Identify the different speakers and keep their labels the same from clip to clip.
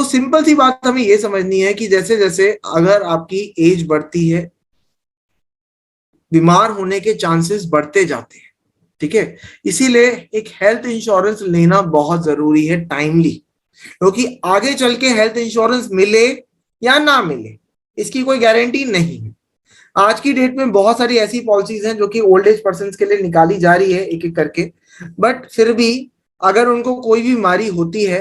Speaker 1: Simple सी बात हमें ये समझनी है कि जैसे जैसे अगर आपकी एज बढ़ती है, बीमार होने के चांसेस बढ़ते जाते हैं, ठीक है। इसीलिए एक हेल्थ इंश्योरेंस लेना बहुत जरूरी है टाइमली, क्योंकि आगे चल के हेल्थ इंश्योरेंस मिले या ना मिले इसकी कोई गारंटी नहीं है। आज की डेट में बहुत सारी ऐसी पॉलिसीज हैं जो कि ओल्ड एज पर्सन के लिए निकाली जा रही है एक एक करके, बट फिर भी अगर उनको कोई बीमारी होती है,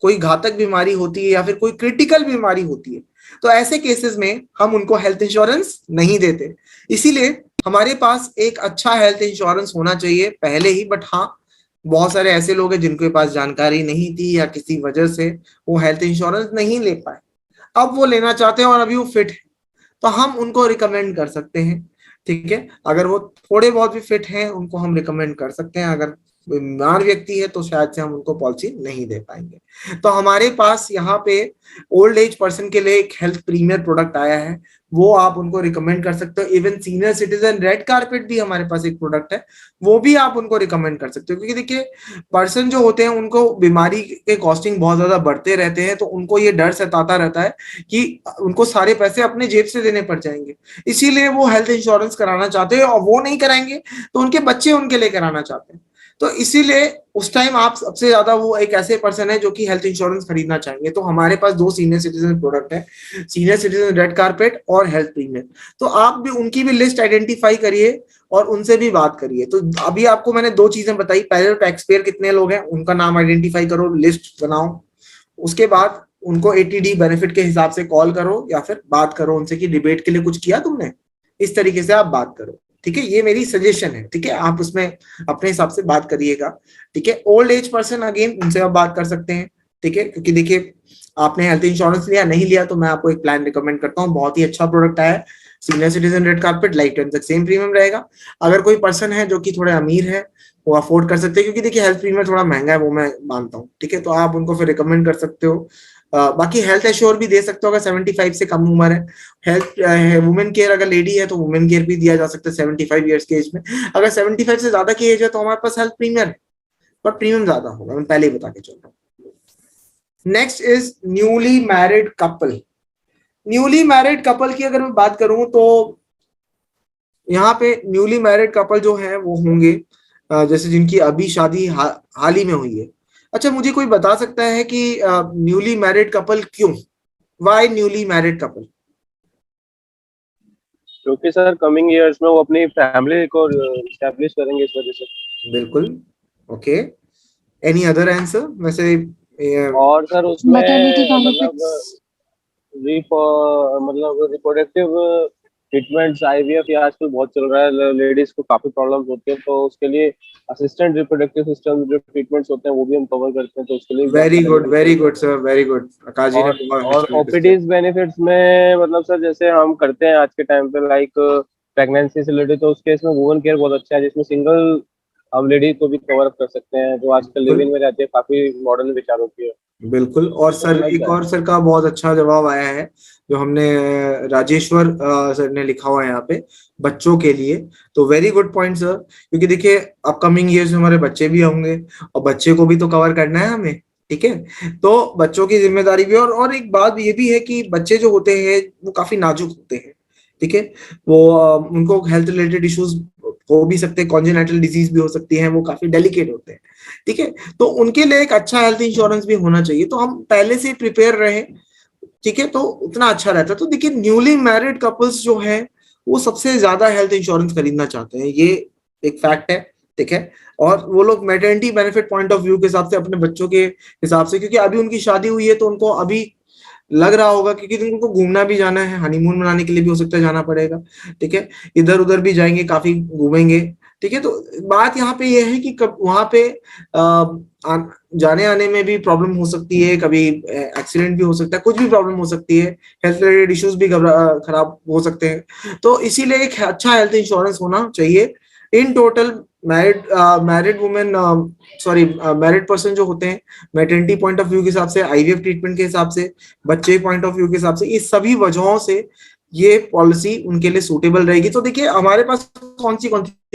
Speaker 1: कोई घातक बीमारी होती है या फिर कोई क्रिटिकल बीमारी होती है, तो ऐसे केसेस में हम उनको हेल्थ इंश्योरेंस नहीं देते। इसीलिए हमारे पास एक अच्छा हेल्थ इंश्योरेंस होना चाहिए पहले ही। बट हाँ, बहुत सारे ऐसे लोग हैं जिनके पास जानकारी नहीं थी या किसी वजह से वो हेल्थ इंश्योरेंस नहीं ले पाए, अब वो लेना चाहते हैं और अभी वो फिट है, तो हम उनको रिकमेंड कर सकते हैं, ठीक है। अगर वो थोड़े बहुत भी फिट हैं उनको हम रिकमेंड कर सकते हैं। अगर बीमार व्यक्ति है तो शायद से हम उनको पॉलिसी नहीं दे पाएंगे। तो हमारे पास यहाँ पे ओल्ड एज पर्सन के लिए एक हेल्थ प्रीमियर प्रोडक्ट आया है, वो आप उनको रिकमेंड कर सकते हो। Even senior citizen red carpet भी हमारे पास एक प्रोडक्ट है, वो भी आप उनको रिकमेंड कर सकते हो। क्योंकि देखिए, पर्सन जो होते हैं उनको बीमारी के कॉस्टिंग बहुत ज्यादा बढ़ते रहते हैं, तो उनको ये डर सताता रहता है कि उनको सारे पैसे अपने जेब से देने पड़ जाएंगे, इसीलिए वो हेल्थ इंश्योरेंस कराना चाहते हैं, और वो नहीं कराएंगे तो उनके बच्चे उनके लिए कराना चाहते हैं। तो इसीलिए उस टाइम आप सबसे ज्यादा वो एक ऐसे पर्सन है जो कि हेल्थ इंश्योरेंस खरीदना चाहेंगे। तो हमारे पास दो सीनियर सिटीजन प्रोडक्ट है, सीनियर सिटीजन रेड कारपेट और हेल्थ प्रीमियम। तो आप भी उनकी भी लिस्ट आइडेंटिफाई करिए और उनसे भी बात करिए। तो अभी आपको मैंने दो चीजें बताई, पहले तो टैक्स पेयर कितने लोग हैं उनका नाम आइडेंटिफाई करो, लिस्ट बनाओ, उसके बाद उनको एटीडी बेनिफिट के हिसाब से कॉल करो या फिर बात करो उनसे कि डिबेट के लिए कुछ किया तुमने, इस तरीके से आप बात करो, ठीक है। ये मेरी सजेशन है, ठीक है। आप उसमें अपने हिसाब से बात करिएगा, ठीक है। ओल्ड एज पर्सन अगेन उनसे आप बात कर सकते हैं, ठीक है। क्योंकि देखिए, आपने हेल्थ इंश्योरेंस लिया नहीं लिया, तो मैं आपको एक प्लान रिकमेंड करता हूँ, बहुत ही अच्छा प्रोडक्ट आया है, senior citizen red carpet, life time तक सेम प्रीमियम रहेगा। अगर कोई पर्सन है जो कि थोड़े अमीर है, वो अफोर्ड कर सकते हैं, क्योंकि देखिए हेल्थ प्रीमियम थोड़ा महंगा है, वो मैं मानता हूँ, ठीक है। तो आप उनको फिर रिकमेंड कर सकते हो। बाकी हेल्थ एश्योर भी दे सकते हो अगर 75 से कम उम्र है। हेल्थ वुमेन केयर अगर लेडी है तो वुमेन केयर भी दिया जा सकता है 75 ईयर्स के एज में। अगर 75 से ज्यादा की एज है तो हमारे पास हेल्थ प्रीमियम है, पर प्रीमियम ज्यादा होगा, मैं पहले ही बता के चल रहा हूँ। Next is newly married couple. Newly married couple की अगर मैं बात करूं तो यहाँ पे न्यूली मैरिड कपल जो है वो होंगे जैसे जिनकी अभी शादी हाल ही में हुई है। अच्छा, मुझे कोई बता सकता है कि न्यूली मैरिड कपल क्यों, वाई न्यूली मैरिड कपल?
Speaker 2: क्योंकि सर कमिंग इयर्स में वो अपनी फैमिली को एस्टैब्लिश करेंगे, इस वजह से।
Speaker 1: बिल्कुल, ओके। Any other answer? वैसे
Speaker 2: और सर उसमें
Speaker 3: मैटरनिटी
Speaker 2: मतलब
Speaker 3: बेनिफिट्स।
Speaker 2: मतलब रिप्रोडक्टिव ट्रीटमेंट्स, आईवीएफ ये आजकल बहुत चल रहा है, लेडीज को काफी प्रॉब्लम्स होती है, तो उसके लिए असिस्टेंट रिप्रोडक्टिव सिस्टम जो ट्रीटमेंट्स होते हैं वो भी हम कवर करते हैं, तो उसके लिए
Speaker 1: very good sir, very good. Akash ji ने बहुत
Speaker 2: और
Speaker 1: अच्छा notice किया।
Speaker 2: ओपीडीज बेनिफिट्स में मतलब सर जैसे हम करते हैं आज के टाइम पे, लाइक प्रेगनेंसी से रिलेटेड, तो उस केस में वुमन केयर बहुत अच्छा है, जिसमें सिंगल हम लेडी को भी कवर अप कर सकते हैं जो आजकल लिव इन में रहती है, काफी मॉडर्न विचारों की है।
Speaker 1: बिल्कुल। और सर एक और सर का बहुत अच्छा जवाब आया है जो हमने राजेश्वर सर ने लिखा हुआ है यहाँ पे, बच्चों के लिए। तो वेरी गुड पॉइंट सर, क्योंकि देखिए अपकमिंग ईयर्स में हमारे बच्चे भी होंगे और बच्चे को भी तो कवर करना है हमें, ठीक है। तो बच्चों की जिम्मेदारी भी, और एक बात ये भी है कि बच्चे जो होते हैं वो काफी नाजुक होते हैं, ठीक है। वो उनको हेल्थ रिलेटेड इश्यूज हो भी सकते हैं, कॉन्जेनिटल डिजीज भी हो सकती है, वो काफी डेलिकेट होते हैं, ठीक है। तो उनके लिए एक अच्छा हेल्थ इंश्योरेंस भी होना चाहिए, तो हम पहले से प्रिपेयर रहे, ठीक है, तो उतना अच्छा रहता है। तो देखिए, न्यूली मैरिड कपल्स जो है वो सबसे ज्यादा हेल्थ इंश्योरेंस खरीदना चाहते हैं, ये एक फैक्ट है, ठीक है। और वो लोग maternity benefit point of view के हिसाब से, अपने बच्चों के हिसाब से, क्योंकि अभी उनकी शादी हुई है तो उनको अभी लग रहा होगा, क्योंकि उनको घूमना भी जाना है, हनीमून मनाने के लिए भी हो सकता है जाना पड़ेगा, ठीक है। इधर उधर भी जाएंगे, काफी घूमेंगे, ठीक है। तो बात यहाँ पे यह है कि कब वहां पे जाने आने में भी प्रॉब्लम हो सकती है, कभी एक्सीडेंट भी हो सकता है, कुछ भी प्रॉब्लम हो सकती है, हेल्थ रिलेटेड इश्यूज भी खराब हो सकते हैं। तो इसीलिए एक अच्छा हेल्थ इंश्योरेंस होना चाहिए। In total married women, sorry married person जो होते हैं, मैटरनिटी पॉइंट ऑफ व्यू के हिसाब से, आईवीएफ ट्रीटमेंट के हिसाब से, बच्चे पॉइंट ऑफ व्यू के हिसाब से, इस सभी वजहों से ये पॉलिसी उनके लिए सूटेबल रहेगी। तो देखिए हमारे पास कौन सी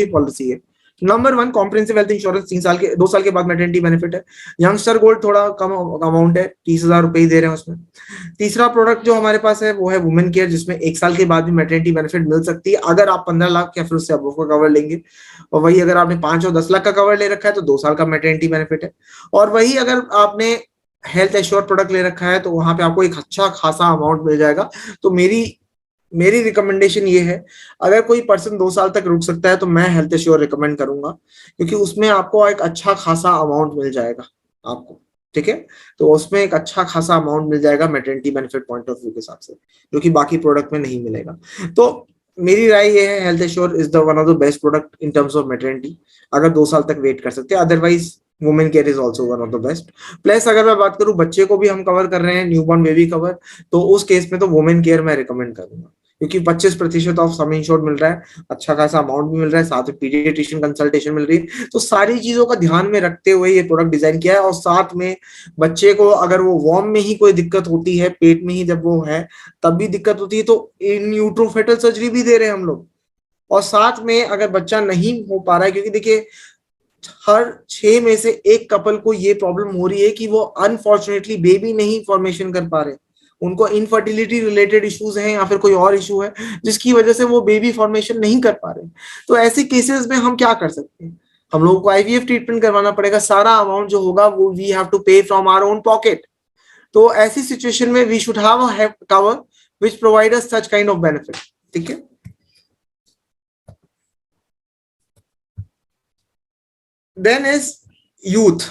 Speaker 1: पॉलिसी है, नंबर 1 कॉम्प्रिहेंसिव हेल्थ इंश्योरेंस 2 साल के बाद मैटरनिटी बेनिफिट है। यंगस्टर गोल्ड थोड़ा कम अमाउंट है, 30,000 रुपए ही दे रहे हैं उसमें। तीसरा प्रोडक्ट जो हमारे पास है वो है वुमेन केयर, जिसमें 1 साल के बाद भी मैटरनिटी बेनिफिट मिल सकती है अगर आप 15 लाख या फिर उससे अबव का कवर लेंगे। और वही अगर आपने 5 और 10 लाख का कवर ले रखा है तो 2 साल का मैटरनिटी बेनिफिट है। और वही अगर आपने हेल्थ एश्योर प्रोडक्ट ले रखा है तो वहां पे आपको एक अच्छा खासा अमाउंट मिल जाएगा। तो मेरी मेरी रिकमेंडेशन ये है, अगर कोई पर्सन 2 साल तक रुक सकता है तो मैं हेल्थ एश्योर रिकमेंड करूंगा, क्योंकि उसमें आपको एक अच्छा खासा अमाउंट मिल जाएगा आपको। ठीक है, तो उसमें एक अच्छा खासा अमाउंट मिल जाएगा maternity benefit point of view के हिसाब से, जो कि बाकी प्रोडक्ट में नहीं मिलेगा। तो मेरी राय ये है, health assure is the one of the best product in terms of maternity, अगर 2 साल तक वेट कर सकते हैं। Otherwise women care is also one of the best. Plus अगर मैं बात करूं, बच्चे को भी हम कवर कर रहे हैं, न्यूबॉर्न बेबी कवर, तो उस केस में तो वुमेन केयर मैं रिकमेंड करूंगा, क्योंकि 25% ऑफ सम इंश्योर्ड मिल रहा है, अच्छा खासा अमाउंट भी मिल रहा है, साथ में पीडियाट्रिशियन कंसल्टेशन मिल रही है। तो सारी चीजों का ध्यान में रखते हुए ये प्रोडक्ट डिजाइन किया है। और साथ में बच्चे को अगर वो वॉर्म में ही कोई दिक्कत होती है, पेट में ही जब वो है तब भी दिक्कत होती है, तो इन यूट्रो फेटल सर्जरी भी दे रहे हैं हम लोग। और साथ में अगर बच्चा नहीं हो पा रहा है, क्योंकि देखिए हर 6 में से एक कपल को ये प्रॉब्लम हो रही है कि वो अनफॉर्चुनेटली बेबी नहीं फॉर्मेशन कर पा रहे, उनको इनफर्टिलिटी रिलेटेड इश्यूज हैं या फिर कोई और इशू है जिसकी वजह से वो बेबी फॉर्मेशन नहीं कर पा रहे। तो ऐसे केसेस में हम क्या कर सकते हैं, हम लोगों को आईवीएफ ट्रीटमेंट करवाना पड़ेगा, सारा अमाउंट जो होगा वो we have to pay from our own pocket. तो ऐसी सिचुएशन में we should have a cover which provide us such kind of benefit. ठीक है, देन इज यूथ।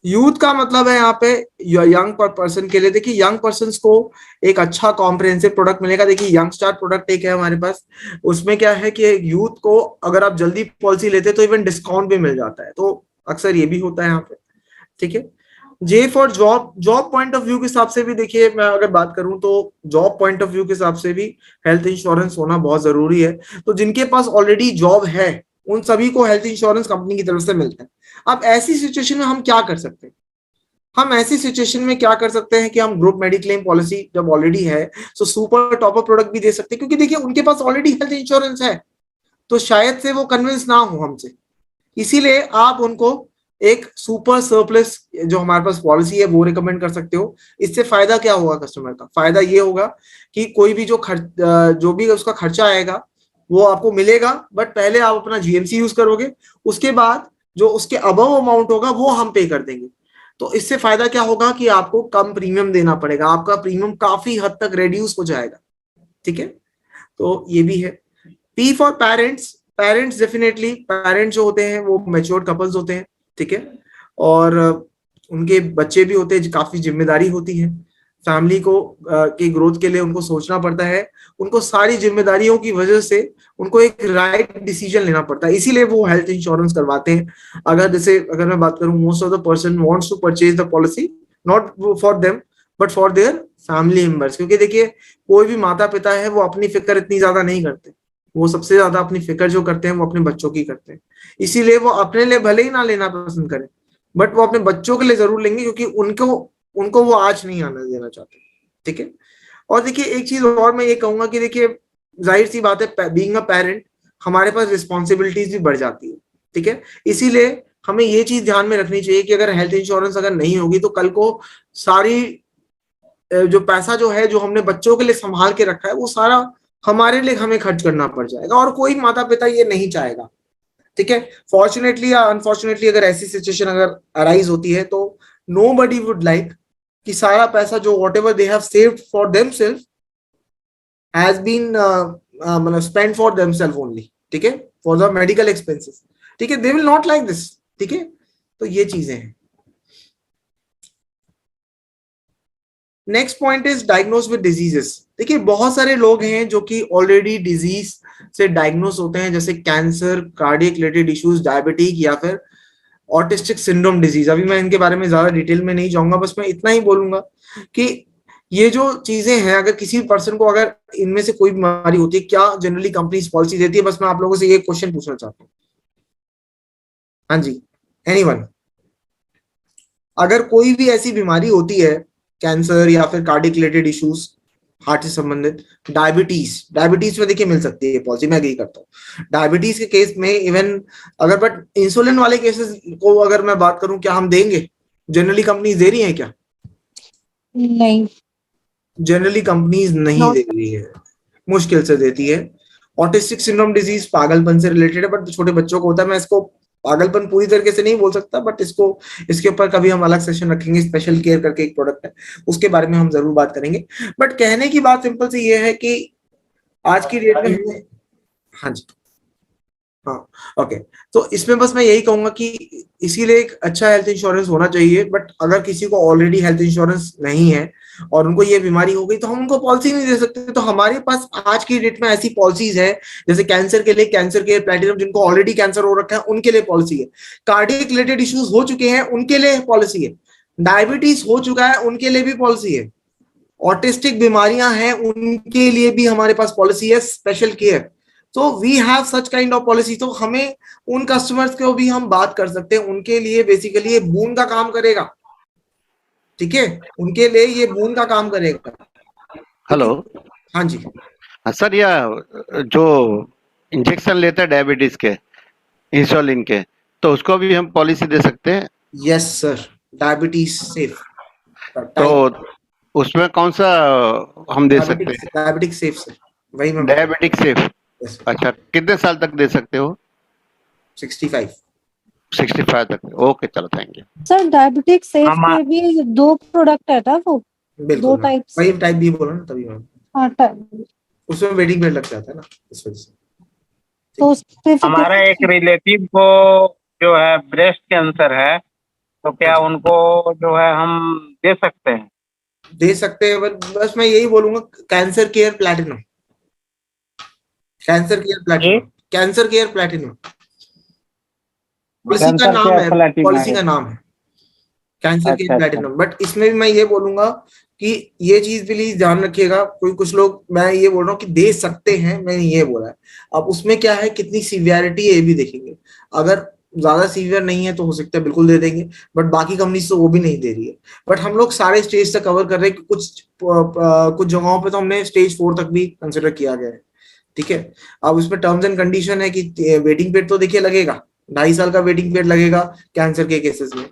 Speaker 1: यूथ का मतलब है यहाँ पे यंग पर्सन के लिए। देखिए यंग पर्सन को एक अच्छा कॉम्प्रिहेंसिव प्रोडक्ट मिलेगा। देखिए यंग स्टार प्रोडक्ट एक है हमारे पास, उसमें क्या है कि यूथ को अगर आप जल्दी पॉलिसी लेते तो इवन डिस्काउंट भी मिल जाता है, तो अक्सर ये भी होता है यहाँ पे। ठीक है, J for job, job point of view के हिसाब से भी देखिए, मैं अगर बात करूं तो जॉब पॉइंट ऑफ व्यू के हिसाब से भी हेल्थ इंश्योरेंस होना बहुत जरूरी है। तो जिनके पास ऑलरेडी जॉब है उन सभी को हेल्थ इंश्योरेंस कंपनी की तरफ से मिलता है। अब ऐसी सिचुएशन में हम क्या कर सकते हैं, हम ऐसी सिचुएशन में क्या कर सकते हैं कि हम ग्रुप मेडिक्लेम पॉलिसी जब ऑलरेडी है तो सुपर टॉपर प्रोडक्ट भी दे सकते हैं, क्योंकि देखिए उनके पास ऑलरेडी हेल्थ इंश्योरेंस है, तो शायद से वो कन्विंस ना हो हमसे। इसीलिए आप उनको एक सुपर सरप्लस जो हमारे पास पॉलिसी है वो रिकमेंड कर सकते हो। इससे फायदा क्या होगा कस्टमर का, फायदा ये होगा कि कोई भी जो भी उसका खर्चा आएगा वो आपको मिलेगा, बट पहले आप अपना जीएमसी यूज करोगे, उसके बाद जो उसके अबव अमाउंट होगा वो हम पे कर देंगे। तो इससे फायदा क्या होगा कि आपको कम प्रीमियम देना पड़ेगा, आपका प्रीमियम काफी हद तक रेड्यूस हो जाएगा। ठीक है, तो ये भी है। P for parents, parents definitely, parents जो होते हैं वो मैच्योर्ड कपल्स होते हैं। ठीक है, और उनके बच्चे भी होते हैं, काफी जिम्मेदारी होती है फैमिली को की ग्रोथ के लिए उनको सोचना पड़ता है, उनको सारी जिम्मेदारियों की वजह से उनको एक राइट डिसीजन लेना पड़ता है, इसीलिए वो हेल्थ इंश्योरेंस करवाते हैं। अगर मैं बात करूं, most of the person wants to purchase the policy not for them but for their family members, क्योंकि देखिए कोई भी माता पिता है वो अपनी फिक्र इतनी ज्यादा नहीं करते, वो सबसे ज्यादा अपनी फिक्र जो करते हैं वो अपने बच्चों की करते हैं। इसीलिए वो अपने लिए भले ही ना लेना पसंद करें, बट वो अपने बच्चों के लिए जरूर लेंगे, क्योंकि उनको उनको वो आज नहीं आने देना चाहते। ठीक है, और देखिए एक चीज और मैं ये कहूंगा कि देखिए जाहिर सी बात है, बीइंग अ पेरेंट हमारे पास रिस्पॉन्सिबिलिटीज भी बढ़ जाती है। ठीक है, इसीलिए हमें ये चीज ध्यान में रखनी चाहिए कि अगर हेल्थ इंश्योरेंस अगर नहीं होगी तो कल को सारी जो पैसा जो है जो हमने बच्चों के लिए संभाल के रखा है वो सारा हमारे लिए हमें खर्च करना पड़ जाएगा, और कोई माता पिता ये नहीं चाहेगा। ठीक है, फॉर्चुनेटली या अनफॉर्चुनेटली अगर ऐसी सिचुएशन अगर अराइज होती है तो नो बडी वुड लाइक कि सारा पैसा जो whatever they have saved for themself has been मतलब स्पेंड फॉर देमसेल्फ ओनली। ठीक है, फॉर द मेडिकल एक्सपेंसेस। ठीक है, they will not like this. ठीक है, तो ये चीजें हैं। Next point is diagnose with diseases. देखिए बहुत सारे लोग हैं जो कि ऑलरेडी डिजीज से डायग्नोस होते हैं, जैसे cancer, cardiac related issues, diabetic या फिर ऑटिस्टिक सिंड्रोम डिजीज। अभी मैं इनके बारे में ज्यादा डिटेल में नहीं जाऊंगा, बस मैं इतना ही बोलूंगा कि ये जो चीजें हैं अगर किसी पर्सन को अगर इनमें से कोई बीमारी होती है, क्या जनरली कंपनी पॉलिसी देती है? बस मैं आप लोगों से ये क्वेश्चन पूछना चाहता हूँ। हाँ जी, एनीवन, अगर कोई भी ऐसी बीमारी होती है, कैंसर या फिर कार्डियक रिलेटेड इश्यूज, हार्ट से संबंधित। डायबिटीज में देखिए मिल सकती है पॉलिसी, मैं एग्री करता हूँ। डायबिटीज के केस में इवन अगर, बट इंसुलिन वाले केसेस को अगर मैं बात करूं, क्या हम देंगे? जनरली कंपनीज दे रही हैं क्या?
Speaker 3: नहीं,
Speaker 1: जनरली कंपनीज नहीं दे रही है, मुश्किल से देती है। ऑटिस्टिक सिंड्रोम डिजीज पागलपन से रिलेटेड है, बट छोटे बच्चों को होता है। मैं इसको पागलपन पूरी तरीके से नहीं बोल सकता, बट इसके ऊपर कभी हम अलग सेशन रखेंगे। स्पेशल केयर करके एक प्रोडक्ट है, उसके बारे में हम जरूर बात करेंगे। बट कहने की बात सिंपल सी ये है कि आज की डेट में हमें, हाँ जी, हाँ, ओके। तो इसमें बस मैं यही कहूंगा कि इसीलिए एक अच्छा हेल्थ इंश्योरेंस होना चाहिए। बट अगर किसी को ऑलरेडी हेल्थ इंश्योरेंस नहीं है और उनको ये बीमारी हो गई, तो हम उनको पॉलिसी नहीं दे सकते। तो हमारे पास आज की डेट में ऐसी पॉलिसीज है, जैसे कैंसर के लिए कैंसर केयर प्लैटिनम, जिनको ऑलरेडी कैंसर हो रखा है उनके लिए पॉलिसी है। कार्डियक रिलेटेड इश्यूज हो चुके हैं उनके लिए पॉलिसी है। डायबिटीज हो चुका है उनके लिए भी पॉलिसी है। ऑटिस्टिक बीमारियां हैं उनके लिए भी हमारे पास पॉलिसी है, स्पेशल केयर। तो we have such kind of policy. तो हमें उन कस्टमर्स को भी हम बात कर सकते हैं, उनके लिए बेसिकली ये बून का काम करेगा, ठीक है, उनके लिए ये बून का काम करेगा।
Speaker 4: हेलो,
Speaker 1: हाँ जी,
Speaker 4: सर, यह जो इंजेक्शन लेते हैं डायबिटीज के, इंसुलिन के, तो उसको भी हम पॉलिसी दे सकते हैं?
Speaker 1: Yes sir, diabetes safe.
Speaker 4: तो उसमें कौन सा हम दे सकते हैं?
Speaker 1: डायबिटिक सेफ सर, वही मैं
Speaker 4: डायबिटिक सेफ।
Speaker 1: yes,
Speaker 4: अच्छा, कितने साल तक दे सकते हो?
Speaker 1: 65।
Speaker 4: 65 तक। ओके, चलो, thank you
Speaker 3: sir diabetic safe के भी 2 प्रोडक्ट है ना, वो 2
Speaker 1: बिल्कुल
Speaker 3: टाइप्स।
Speaker 1: वही टाइप भी बोला ना तभी मैम,
Speaker 3: हाँ, टाइप।
Speaker 1: उसमें वेटिंग पीरियड लग जाता है ना, इस वजह से।
Speaker 3: तो उसपे
Speaker 5: हमारा एक रिलेटिव को जो है ब्रेस्ट कैंसर है, तो क्या उनको जो है हम दे सकते हैं?
Speaker 1: दे सकते हैं, बस मैं यही बोलूंगा, cancer care platinum, cancer care platinum, cancer care platinum policy का नाम है, पॉलिसी का नाम है कैंसर केयर प्लैटिनम। बट इसमें भी मैं ये बोलूंगा कि ये चीज प्लीज ध्यान रखिएगा, कुछ लोग, मैं ये बोल रहा हूँ कि दे सकते हैं, मैंने ये बोला है। अब उसमें क्या है, कितनी सीवियरिटी है ये भी देखेंगे। अगर ज्यादा सीवियर नहीं है तो हो सकता है बिल्कुल दे देंगे, बट बाकी कंपनी तो वो भी नहीं दे रही है। बट हम लोग सारे स्टेज तक कवर कर रहे हैं, कुछ जगहों पे तो हमने स्टेज 4 तक भी कंसिडर किया गया है, ठीक है। अब उसमें टर्म्स एंड कंडीशन है कि वेटिंग पीरियड तो देखिए लगेगा, 2.5 साल का वेटिंग पीरियड लगेगा कैंसर के केसेस में,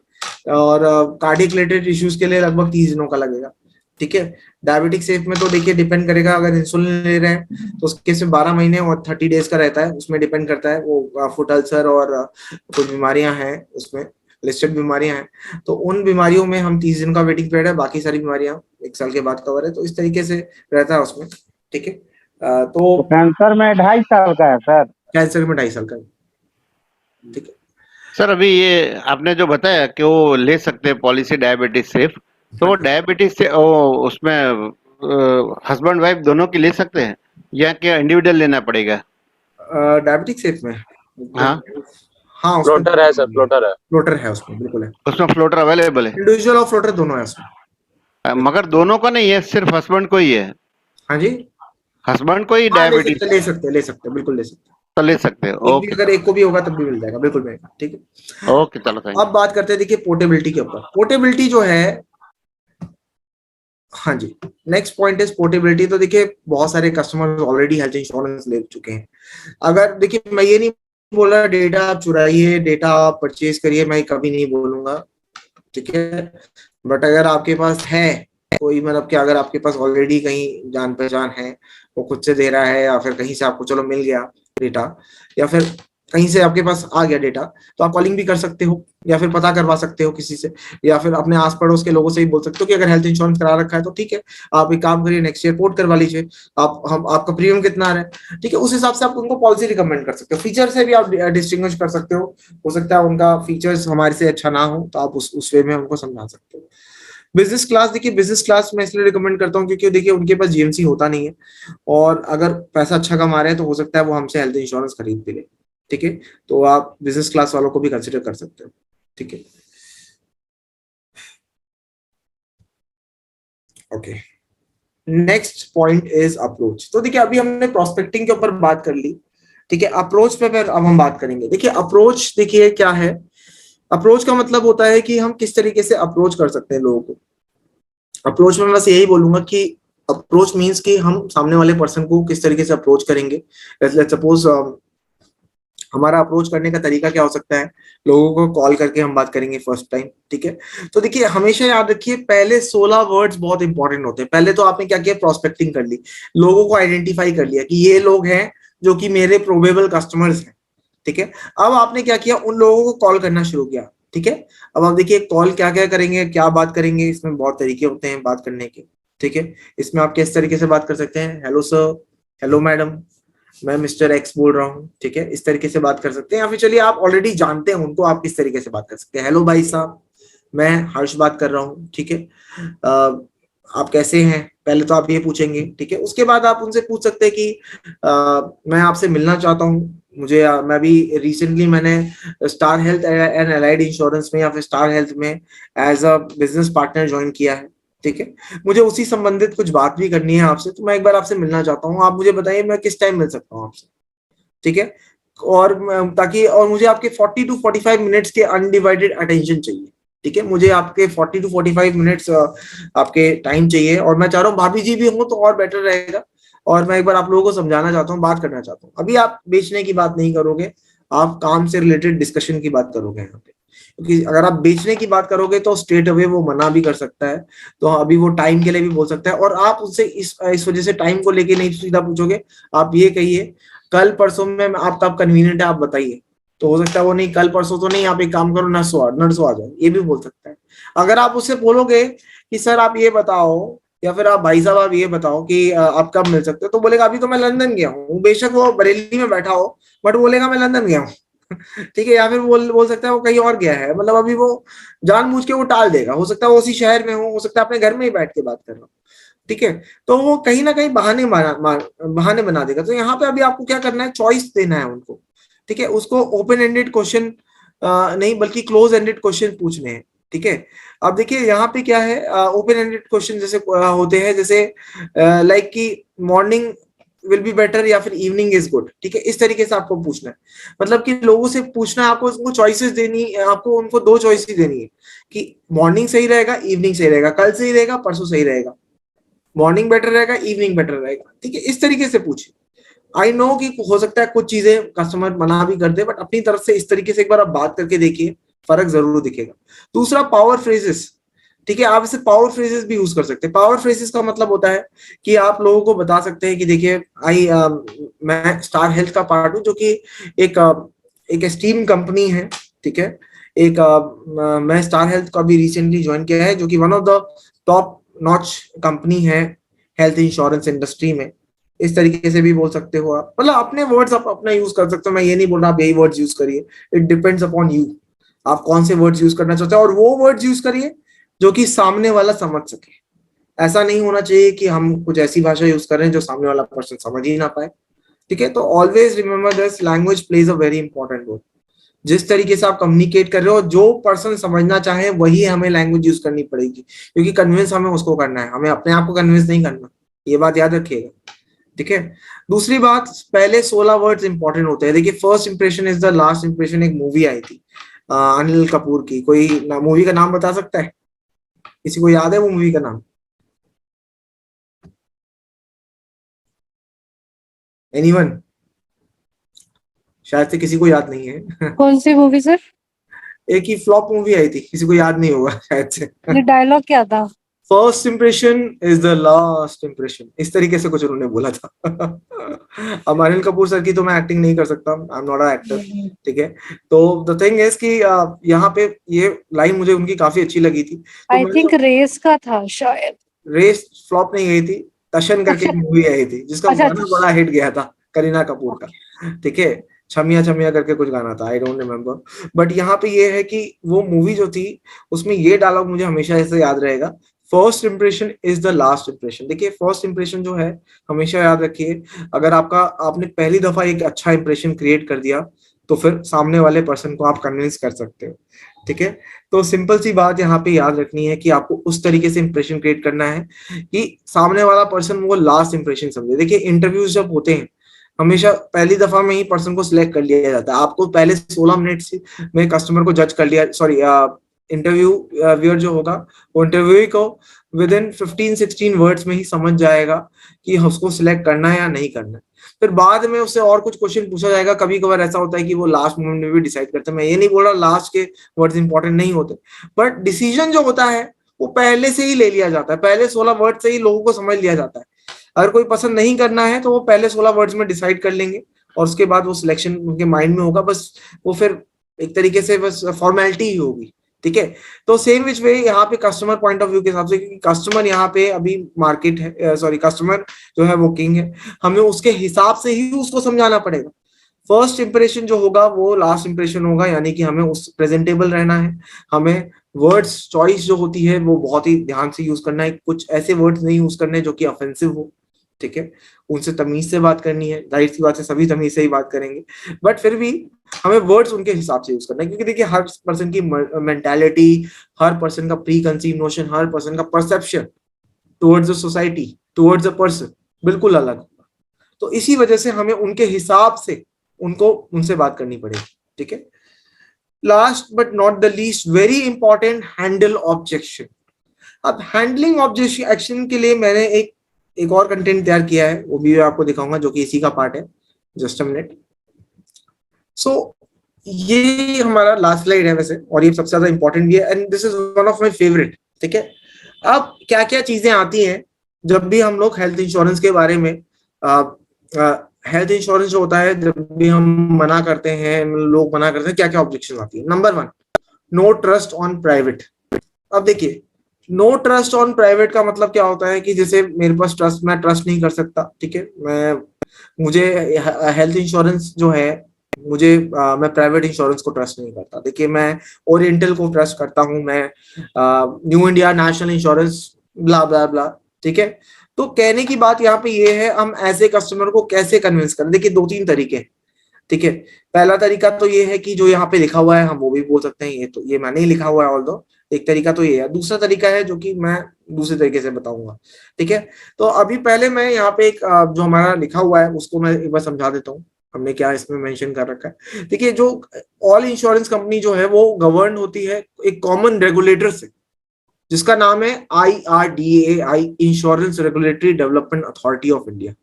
Speaker 1: और कार्डियक रिलेटेड इश्यूज के लिए लगभग 30 दिनों का लगेगा, ठीक है। डायबिटिक सेफ में तो देखिए डिपेंड करेगा, अगर इंसुलिन ले रहे हैं तो उसके सिर्फ 12 महीने और 30 डेज का रहता है, उसमें डिपेंड करता है। वो फुट अल्सर और कुछ बीमारियां हैं उसमें, लिस्टेड बीमारियां हैं, तो उन बीमारियों में हम 30 दिन का वेटिंग पीरियड है, बाकी सारी बीमारियां 1 साल के बाद कवर है। तो इस तरीके से रहता है उसमें, ठीक है। तो
Speaker 5: कैंसर में 2.5 साल का है सर?
Speaker 1: कैंसर में 2.5 साल का, ठीक है
Speaker 4: सर। अभी ये आपने जो बताया कि वो ले सकते हैं पॉलिसी डायबिटीज सेफ, तो वो डायबिटीज से उसमें हस्बैंड वाइफ दोनों की ले सकते हैं या क्या इंडिविजुअल लेना पड़ेगा?
Speaker 1: डायबिटिक सेफ में
Speaker 4: हाँ,
Speaker 1: हाँ,
Speaker 2: फ्लोटर है सर, फ्लोटर है,
Speaker 1: फ्लोटर है उसमें, बिल्कुल है,
Speaker 4: उसमें फ्लोटर अवेलेबल है।
Speaker 1: इंडिविजुअल और फ्लोटर दोनों है उसमें।
Speaker 4: मगर दोनों का नहीं है, सिर्फ हस्बैंड को ही है।
Speaker 1: हाँ जी,
Speaker 4: हस्बैंड को ही
Speaker 1: हाँ,
Speaker 4: डायबिटीज
Speaker 1: ले सकते, बिल्कुल ले सकते।
Speaker 4: तो ले सकते हैं। ओके,
Speaker 1: अगर एक को भी होगा तब भी मिल जाएगा, बिल्कुल मिलेगा, ठीक है।
Speaker 4: ओके, चलो, थैंक
Speaker 1: अब बात करते हैं देखिए पोर्टेबिलिटी के ऊपर। पोर्टेबिलिटी जो है, हाँ जी, नेक्स्ट पॉइंट इज पोर्टेबिलिटी। तो देखिए बहुत सारे कस्टमर ऑलरेडी हेल्थ इंश्योरेंस ले चुके हैं। अगर देखिए, मैं ये नहीं बोल रहा डेटा आप चुराइए, डेटा आप परचेज करिए, मैं कभी नहीं बोलूंगा, ठीक है। बट अगर आपके पास है कोई, मतलब कि अगर आपके पास ऑलरेडी कहीं जान पहचान है, वो खुद से दे रहा है, या फिर कहीं से आपको चलो मिल गया डेटा, या फिर कहीं से आपके पास आ गया डेटा, तो आप कॉलिंग भी कर सकते हो, या फिर पता करवा सकते हो किसी से, या फिर अपने आस पड़ोस के लोगों से ही बोल सकते हो कि अगर हेल्थ इंश्योरेंस करा रखा है तो ठीक है, आप एक काम करिए, नेक्स्ट ईयर पोर्ट करवा लीजिए, आपका प्रीमियम कितना आ रहा है, ठीक है। उस हिसाब से आप उनको पॉलिसी रिकमेंड कर सकते हो। फीचर से भी आप डिस्टिंग्विश कर सकते हो सकता है उनका फीचर्स हमारे से अच्छा ना हो, तो आप उस वे में उनको समझा सकते हो। बिजनेस क्लास, देखिए बिजनेस क्लास मैं इसलिए रिकमेंड करता हूँ क्योंकि देखिए उनके पास जीएमसी होता नहीं है, और अगर पैसा अच्छा कमा रहे हैं तो हो सकता है वो हमसे हेल्थ इंश्योरेंस खरीद भी ले, ठीक है। तो आप बिजनेस क्लास वालों को भी कंसिडर कर सकते हो, ठीक है। Okay, next point is approach. तो देखिए अभी हमने प्रोस्पेक्टिंग के ऊपर बात कर ली, ठीक है। अप्रोच पे फिर अब हम बात करेंगे। देखिए अप्रोच, देखिए क्या है अप्रोच का मतलब होता है कि हम किस तरीके से अप्रोच कर सकते हैं लोगों को। अप्रोच में बस यही बोलूंगा कि अप्रोच मीन्स कि हम सामने वाले पर्सन को किस तरीके से अप्रोच करेंगे। लेट्स सपोज हमारा अप्रोच करने का तरीका क्या हो सकता है, लोगों को कॉल करके हम बात करेंगे फर्स्ट टाइम, ठीक है। तो देखिए हमेशा याद रखिए पहले 16 वर्ड्स बहुत इंपॉर्टेंट होते हैं। पहले तो आपने क्या किया, प्रोस्पेक्टिंग कर ली, लोगों को आइडेंटिफाई कर लिया कि ये लोग हैं जो कि मेरे प्रोबेबल कस्टमर्स हैं, ठीक है। अब आपने क्या किया, उन लोगों को कॉल करना शुरू किया, ठीक है। अब आप देखिए कॉल क्या क्या करेंगे, क्या बात करेंगे, इसमें बहुत तरीके होते हैं बात करने के, ठीक है। इसमें आप किस तरीके से बात कर सकते हैं, हेलो सर, हेलो मैडम, मैं मिस्टर एक्स बोल रहा हूँ, ठीक है, इस तरीके से बात कर सकते हैं। या फिर चलिए आप ऑलरेडी जानते हैं उनको, आप किस तरीके से बात कर सकते हैं, हेलो भाई साहब, मैं हर्ष बात कर रहा हूँ, ठीक है, आप कैसे हैं, पहले तो आप ये पूछेंगे, ठीक है। उसके बाद आप उनसे पूछ सकते हैं कि मैं आपसे मिलना चाहता हूँ, मुझे मैं भी रिसेंटली मैंने Star Health and Allied Insurance में या फिर स्टार हेल्थ में as a business partner join किया है, ठीक है। मुझे उसी संबंधित कुछ बात भी करनी है आपसे, तो मैं एक बार आपसे मिलना चाहता हूँ, आप मुझे बताइए मैं किस टाइम मिल सकता हूँ आपसे, ठीक है। और ताकि और मुझे आपके 40 to 45 मिनट्स के अनडिवाइडेड अटेंशन चाहिए, ठीक है। मुझे आपके 40 to 45 मिनट्स आपके टाइम चाहिए, और मैं चाह रहा हूँ भाभी जी भी हो तो और बेटर रहेगा। और मैं एक बार आप लोगों को समझाना चाहता हूँ, बात करना चाहता हूँ। अभी आप बेचने की बात नहीं करोगे, आप काम से रिलेटेड डिस्कशन की बात करोगे यहाँ पे, क्योंकि अगर आप बेचने की बात करोगे तो स्ट्रेट अवे वो मना भी कर सकता है, तो अभी वो टाइम के लिए भी बोल सकता है। और आप उससे इस वजह से टाइम को लेके नहीं सीधा पूछोगे, आप ये कहिए कल परसों में आप कब कन्वीनियंट है आप बताइए, तो हो सकता है वो नहीं कल परसों तो नहीं, आप एक काम करो नर्सों आ जाओ, ये भी बोल सकता है। अगर आप उससे बोलोगे कि सर आप ये बताओ, या फिर आप भाई साहब आप ये बताओ कि आप कब मिल सकते हो, तो बोलेगा अभी तो मैं लंदन गया हूँ, बेशक वो बरेली में बैठा हो बट बोलेगा मैं लंदन गया हूँ ठीक है। या फिर बोल सकता है वो कहीं और गया है, मतलब अभी वो जानबूझ के वो टाल देगा, हो सकता है वो उसी शहर में हो सकता है अपने घर में ही बैठ के बात कर रहा हो, ठीक है। तो वो कहीं ना कहीं बहाने बना देगा। तो यहाँ पे अभी आपको क्या करना है, चॉइस देना है उनको, ठीक है। उसको ओपन एंडेड क्वेश्चन नहीं बल्कि क्लोज एंडेड क्वेश्चन पूछने हैं, ठीक है। अब देखिए यहाँ पे क्या है, ओपन एंडेड क्वेश्चन जैसे होते हैं, जैसे लाइक कि मॉर्निंग विल बी बेटर या फिर इवनिंग इज गुड, ठीक है, इस तरीके से आपको पूछना है। मतलब कि लोगों से पूछना है आपको, उनको चॉइसेस देनी, आपको उनको 2 चॉइसेस देनी है कि मॉर्निंग सही रहेगा, इवनिंग सही रहेगा, कल सही रहेगा, परसों सही रहेगा, मॉर्निंग बेटर रहेगा, इवनिंग बेटर रहेगा, ठीक है। इस तरीके से पूछिए। आई नो कि हो सकता है कुछ चीजें कस्टमर मना भी कर दे, बट अपनी तरफ से इस तरीके से एक बार आप बात करके देखिए, फर्क जरूर दिखेगा। दूसरा पावर फ्रेजेस, ठीक है, आप इसे पावर फ्रेजेस भी यूज कर सकते हैं। पावर फ्रेजेस का मतलब होता है कि आप लोगों को बता सकते हैं कि देखिए मैं स्टार हेल्थ का पार्ट हूँ, जो कि एक एस्टीम कंपनी है, ठीक है। मैं स्टार हेल्थ का भी रिसेंटली ज्वाइन किया है, जो कि one of the top notch company है हेल्थ इंश्योरेंस इंडस्ट्री में। इस तरीके से भी बोल सकते हो आप, मतलब अपने वर्ड्स आप अपना यूज कर सकते हो। मैं ये नहीं बोल रहा आप यही वर्ड्स यूज करिए, इट डिपेंड्स अपॉन यू, आप कौन से वर्ड्स यूज करना चाहते हो, और वो वर्ड्स यूज करिए जो कि सामने वाला समझ सके। ऐसा नहीं होना चाहिए कि हम कुछ ऐसी भाषा यूज कर रहे हैं जो सामने वाला पर्सन समझ ही ना पाए, ठीक है। तो always remember this, language plays a very important role. जिस तरीके से आप कम्युनिकेट कर रहे हो, जो पर्सन समझना चाहे वही हमें लैंग्वेज यूज करनी पड़ेगी, क्योंकि कन्विंस हमें उसको करना है, हमें अपने आप को कन्विंस नहीं करना, ये बात याद रखिएगा, ठीक है। दूसरी बात, पहले 16 वर्ड्स इंपॉर्टेंट होते हैं। देखिए first impression is the last impression, एक मूवी आई थी अनिल कपूर की, कोई मूवी का नाम बता सकता है, किसी को याद है वो मूवी का नाम? एनीवन? शायद से किसी को याद नहीं है
Speaker 3: कौन सी मूवी सर?
Speaker 1: एक ही फ्लॉप मूवी आई थी, किसी को याद नहीं होगा शायद से
Speaker 3: ये डायलॉग क्या था?
Speaker 1: First impression is the last impression, इस तरीके से कुछ उन्होंने बोला था अब अनिल कपूर सर की तो मैं एक्टिंग नहीं कर सकता, आई एम नॉट अ एक्टर, ठीक है। तो द थिंग इज कि यहाँ पे ये लाइन मुझे उनकी काफी अच्छी लगी थी।
Speaker 3: आई थिंक रेस का था शायद।
Speaker 1: रेस फ्लॉप नहीं गई थी, तशन करके एक मूवी आई थी जिसका गाना बड़ा हिट गया था, करीना कपूर का, ठीक है, छमिया छमिया करके कुछ गाना था, आई डोंट रिमेम्बर। बट यहाँ पे ये है कि वो मूवी जो थी उसमें ये डायलॉग मुझे हमेशा ऐसे याद रहेगा, first impression is the last impression. देखिए फर्स्ट इंप्रेशन जो है हमेशा याद रखिए, अगर आपने पहली दफा एक अच्छा इंप्रेशन क्रिएट कर दिया तो फिर सामने वाले पर्सन को आप कन्विंस कर सकते हो, ठीक है। तो सिंपल सी बात यहाँ पे याद रखनी है कि आपको उस तरीके से इंप्रेशन क्रिएट करना है कि सामने वाला पर्सन वो लास्ट इंप्रेशन समझे। देखिए इंटरव्यूज जब होते हैं हमेशा पहली दफा में ही पर्सन को सिलेक्ट कर लिया जाता है, आपको पहले 16 मिनट में कस्टमर को जज कर लिया, सॉरी इंटरव्यू व्यूअर जो होगा वो इंटरव्यू को विद इन 15-16 वर्ड्स में ही समझ जाएगा कि उसको सिलेक्ट करना है या नहीं करना है। फिर बाद में उससे और कुछ क्वेश्चन पूछा जाएगा। कभी कभार ऐसा होता है कि वो लास्ट मोमेंट में भी डिसाइड करते हैं। मैं ये नहीं बोल रहा लास्ट के वर्ड्स इंपॉर्टेंट नहीं होते, बट डिसीजन जो होता है वो पहले से ही ले लिया जाता है। पहले 16 वर्ड से ही लोगों को समझ लिया जाता है। अगर कोई पसंद नहीं करना है तो वो पहले 16 वर्ड्स में डिसाइड कर लेंगे और उसके बाद वो सिलेक्शन उनके माइंड में होगा। बस वो फिर एक तरीके से बस फॉर्मेलिटी ही होगी, ठीक है। तो सेम विच वे यहाँ पे कस्टमर पॉइंट ऑफ व्यू के हिसाब से, क्योंकि कस्टमर यहाँ पे अभी मार्केट है, सॉरी कस्टमर जो है वो किंग है, हमें उसके हिसाब से ही उसको समझाना पड़ेगा। फर्स्ट इंप्रेशन जो होगा वो लास्ट इंप्रेशन होगा, यानी कि हमें उस प्रेजेंटेबल रहना है। हमें वर्ड्स चॉइस जो होती है वो बहुत ही ध्यान से यूज करना है। कुछ ऐसे वर्ड्स नहीं यूज करने जो कि ऑफेंसिव हो, ठीक है। उनसे तमीज से बात करनी है, जाहिर सी बात है सभी तमीज से ही बात करेंगे, बट फिर भी हमें वर्ड्स उनके हिसाब से यूज करना है। क्योंकि देखिए हर पर्सन की मेंटालिटी, हर पर्सन का प्री कंसीव नोशन, हर पर्सन का perception towards the society, towards the person बिल्कुल अलग होगा। तो इसी वजह से हमें उनके हिसाब से उनसे बात करनी पड़ेगी, ठीक है। Last but not the least, very important, handle objection. अब हैंडलिंग ऑब्जेक्शन के लिए मैंने एक और कंटेंट तैयार किया है, वो भी आपको दिखाऊंगा, जो कि इसी का पार्ट है। Just a minute. सो ये हमारा लास्ट स्लाइड है वैसे, और ये सबसे ज्यादा इंपॉर्टेंट भी है, and this is one of my favourite, ठीक है। अब क्या क्या चीजें आती हैं जब भी हम लोग हेल्थ इंश्योरेंस के बारे में, हेल्थ इंश्योरेंस जो होता है, जब भी हम मना करते हैं, लोग मना करते हैं, क्या क्या ऑब्जेक्शन आती है। Number 1, no trust on private. अब देखिए, नो ट्रस्ट ऑन प्राइवेट का मतलब क्या होता है कि जैसे मेरे पास मैं ट्रस्ट नहीं कर सकता, ठीक है। मुझे हेल्थ इंश्योरेंस जो है, मैं प्राइवेट इंश्योरेंस को ट्रस्ट नहीं करता। देखिए, मैं ओरिएंटल को ट्रस्ट करता हूं, मैं न्यू इंडिया नेशनल इंश्योरेंस ब्ला ब्ला ब्ला, ठीक है। तो कहने की बात यहाँ पे ये है, हम ऐसे कस्टमर को कैसे कन्विंस करें। देखिए 2-3 तरीके, ठीक है। पहला तरीका तो ये है कि जो यहाँ पे लिखा हुआ है हम वो भी बोल सकते हैं, ये मैंने ही लिखा हुआ है ऑल्दो। एक तरीका तो ये है। दूसरा तरीका है जो कि मैं दूसरे तरीके से बताऊंगा, ठीक है। तो अभी पहले मैं यहाँ पे एक जो हमारा लिखा हुआ है उसको मैं एक बार समझा देता हूँ, हमने क्या इसमें मेंशन कर रखा है। देखिए, जो ऑल इंश्योरेंस कंपनी जो है वो गवर्न होती है एक कॉमन रेगुलेटर से, जिसका नाम है IRDAI, insurance regulatory development authority of India.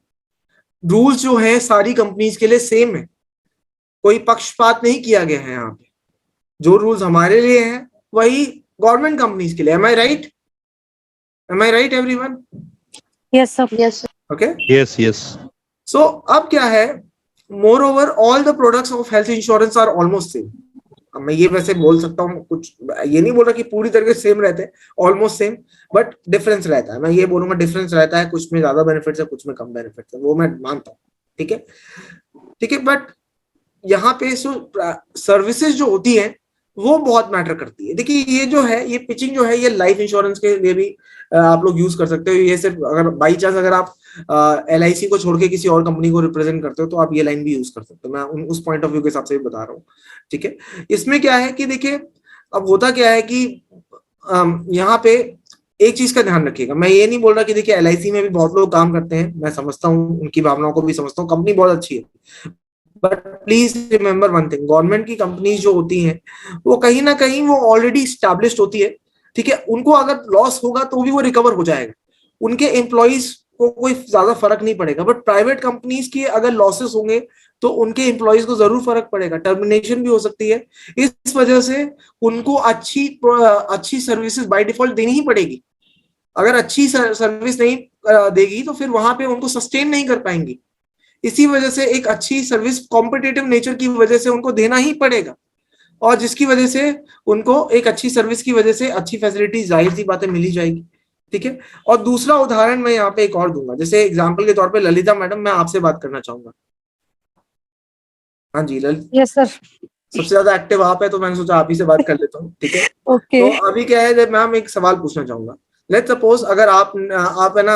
Speaker 1: Rules जो है सारी कंपनीज के लिए सेम है, कोई पक्षपात नहीं किया गया है यहाँ पे। जो रूल्स हमारे लिए हैं वही गवर्नमेंट कंपनीज के लिए। Am I right? Am I right everyone?
Speaker 3: Yes sir, yes
Speaker 1: okay,
Speaker 6: yes yes.
Speaker 1: So अब क्या है, moreover all the products of health insurance are almost same. मैं ये वैसे बोल सकता हूँ, कुछ ये नहीं बोल रहा कि पूरी तरीके से सेम रहते हैं, ऑलमोस्ट सेम, बट डिफरेंस रहता है। मैं ये बोलूंगा डिफरेंस रहता है, कुछ में ज्यादा बेनिफिट्स है, कुछ में कम बेनिफिट्स है, वो मैं मानता हूँ, ठीक है, ठीक है। बट यहाँ पे सर्विसेज जो होती है वो बहुत मैटर करती है। देखिए, ये जो है, ये पिचिंग जो है, ये लाइफ इंश्योरेंस के लिए भी आप लोग यूज कर सकते हो। ये सिर्फ अगर बाई चांस अगर आप LIC को छोड़ के किसी और कंपनी को रिप्रेजेंट करते हो तो आप ये लाइन भी यूज कर सकते हो। मैं उस पॉइंट ऑफ व्यू के हिसाब से भी बता रहा हूँ, ठीक है। इसमें क्या है कि देखिए, अब होता क्या है कि यहाँ पे एक चीज का ध्यान रखिएगा। मैं ये नहीं बोल रहा कि देखिए LIC में भी बहुत लोग काम करते हैं, मैं समझता हूँ, उनकी भावनाओं को भी समझता हूँ, कंपनी बहुत अच्छी है, but please remember one thing, government की कंपनीज जो होती हैं वो कहीं ना कहीं वो ऑलरेडी स्टैब्लिश्ड होती है, ठीक है। उनको अगर लॉस होगा तो भी वो रिकवर हो जाएगा, उनके एम्प्लॉइज को कोई ज्यादा फर्क नहीं पड़ेगा। बट प्राइवेट कंपनीज के अगर लॉसेस होंगे तो उनके एम्प्लॉइज को जरूर फर्क पड़ेगा, टर्मिनेशन भी हो सकती है। इस वजह से उनको अच्छी सर्विसेज बाय डिफॉल्ट देनी ही पड़ेगी। अगर अच्छी सर्विस नहीं देगी तो फिर वहां पे उनको सस्टेन नहीं कर पाएंगी। इसी वजह से एक अच्छी सर्विस कॉम्पिटिटिव नेचर की वजह से उनको देना ही पड़ेगा, और जिसकी वजह से उनको एक अच्छी सर्विस की वजह से अच्छी फैसिलिटी जाहिर सी बातें मिली जाएगी, ठीक है। और दूसरा उदाहरण मैं यहाँ पे एक और दूंगा, जैसे एग्जाम्पल के तौर पे ललिता मैडम, मैं आपसे बात करना चाहूंगा। हाँ जी ललिता।
Speaker 3: Yes sir.
Speaker 1: सबसे ज्यादा एक्टिव आप है तो मैंने सोचा आप ही से बात कर लेता हूँ, ठीक है।
Speaker 3: ओके।
Speaker 1: तो अभी क्या है, मैम एक सवाल पूछना चाहूंगा। लेट्स सपोज अगर आप है ना,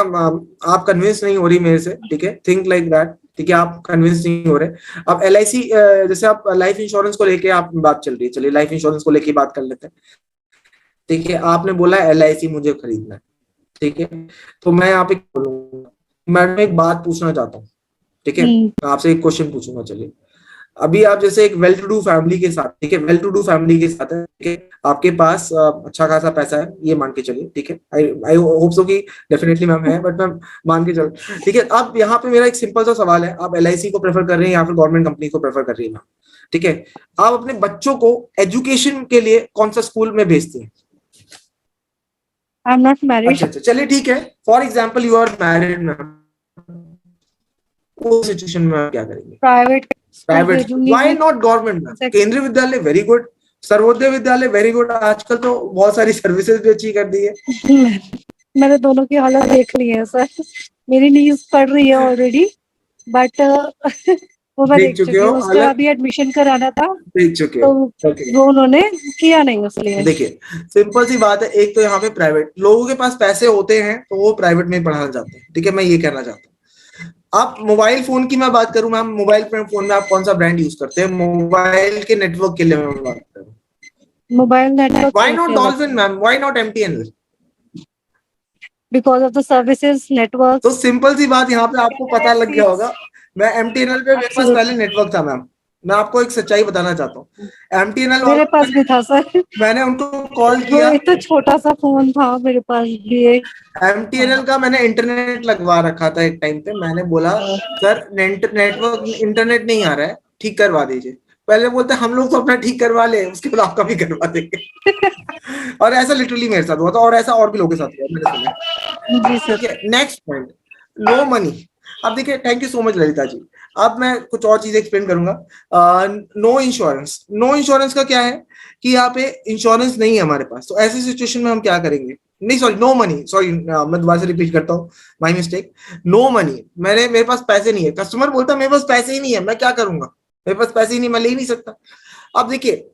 Speaker 1: आप कन्विंस नहीं हो रही मेरे से, ठीक है, थिंक लाइक दैट, ठीक है, आप कन्विंस नहीं हो रहे। अब LIC, जैसे आप लाइफ इंश्योरेंस को लेके आप बात चल रही है, चलिए लाइफ इंश्योरेंस को लेके बात कर लेते हैं, ठीक है। आपने बोला LIC मुझे खरीदना है, ठीक है। तो मैं यहाँ पे बोलूंगा, मैडम एक बात पूछना चाहता हूँ, ठीक है, आपसे एक क्वेश्चन पूछूंगा। चलिए, अभी आप जैसे एक वेल टू डू फैमिली के साथ, ठीक है, वेल टू डू फैमिली के साथ है, ठीक है, आपके पास अच्छा खासा पैसा है, ये मान के चलिए, ठीक है, आई होप सो कि डेफिनेटली मैम है, बट मैम मान के चलो, ठीक है। अब यहाँ पे मेरा एक सिंपल सा सवाल है, आप LIC को प्रेफर कर रहे हैं या फिर गवर्नमेंट कंपनी को प्रेफर कर रही है मैम, ठीक है, आप अपने बच्चों को एजुकेशन के लिए कौन सा स्कूल में भेजते हैं?
Speaker 3: I am not married.
Speaker 1: अच्छा, चलिए ठीक है, for example you are married ma'am, उस सिचुएशन में आप क्या करेंगे?
Speaker 3: Private
Speaker 1: why not government? Kendriya Vidyalaya very good, Sarvodaya Vidyalaya very good, आजकल तो बहुत सारी सर्विसेज भी अच्छी कर दी है।
Speaker 3: मैंने दोनों की हालत देख ली है सर, मेरी नीज पढ़ रही है ऑलरेडी, बट वो मैं देख चुकी हूँ, उसका अभी एडमिशन कराना था,
Speaker 1: देख चुके हो,
Speaker 3: वो उन्होंने किया नहीं उसलिए।
Speaker 1: देखिए सिंपल सी बात है, एक तो यहाँ पे प्राइवेट लोगों के पास पैसे होते हैं तो वो प्राइवेट में पढ़ाना चाहते हैं, ठीक है, मैं ये कहना चाहता हूँ। आप मोबाइल फोन की मैं बात करूं मैम, मोबाइल फोन में आप कौन सा ब्रांड यूज करते हैं? मोबाइल के नेटवर्क के लिए मैं बात कर रहा हूं,
Speaker 3: mobile network.
Speaker 1: Why not dolphin ma'am, why not MTNL?
Speaker 3: Because of the services network.
Speaker 1: तो सिंपल सी बात यहाँ पे आपको पता लग गया होगा, मैं MTNL पे मेरे पास पहले नेटवर्क था मैम, मैं आपको एक सच्चाई बताना चाहता हूँ, MTNL
Speaker 3: मेरे पास भी था सर,
Speaker 1: मैंने उनको कॉल किया,
Speaker 3: तो छोटा सा फोन था मेरे पास भी एक,
Speaker 1: MTNL का मैंने इंटरनेट लगवा रखा था एक टाइम पे, मैंने बोला सर नेटवर्क इंटरनेट नहीं आ रहा है, ठीक करवा दीजिए। पहले बोलते हम लोग तो अपना ठीक करवा ले, उसके बाद आपका भी करवा देंगे। और ऐसा लिटरली मेरे साथ हुआ था, और ऐसा और भी लोगों के साथ हुआ मैंने सुना।
Speaker 3: जी sir.
Speaker 1: Next point, low money. अब देखिए, thank you so much Lalita ji, अब मैं कुछ और चीजें एक्सप्लेन करूंगा। नो इंश्योरेंस, नो इंश्योरेंस का क्या है कि यहाँ पे इंश्योरेंस नहीं है हमारे पास, तो ऐसी सिचुएशन में हम क्या करेंगे? नहीं सॉरी, नो मनी, सॉरी मैं दोबारा से रिपीट करता हूँ, माय मिस्टेक, नो मनी, मेरे पास पैसे नहीं है, कस्टमर बोलता मेरे पास पैसे ही नहीं है, मैं क्या करूंगा, मेरे पास पैसे ही नहीं, मैं ले ही नहीं सकता। अब देखिए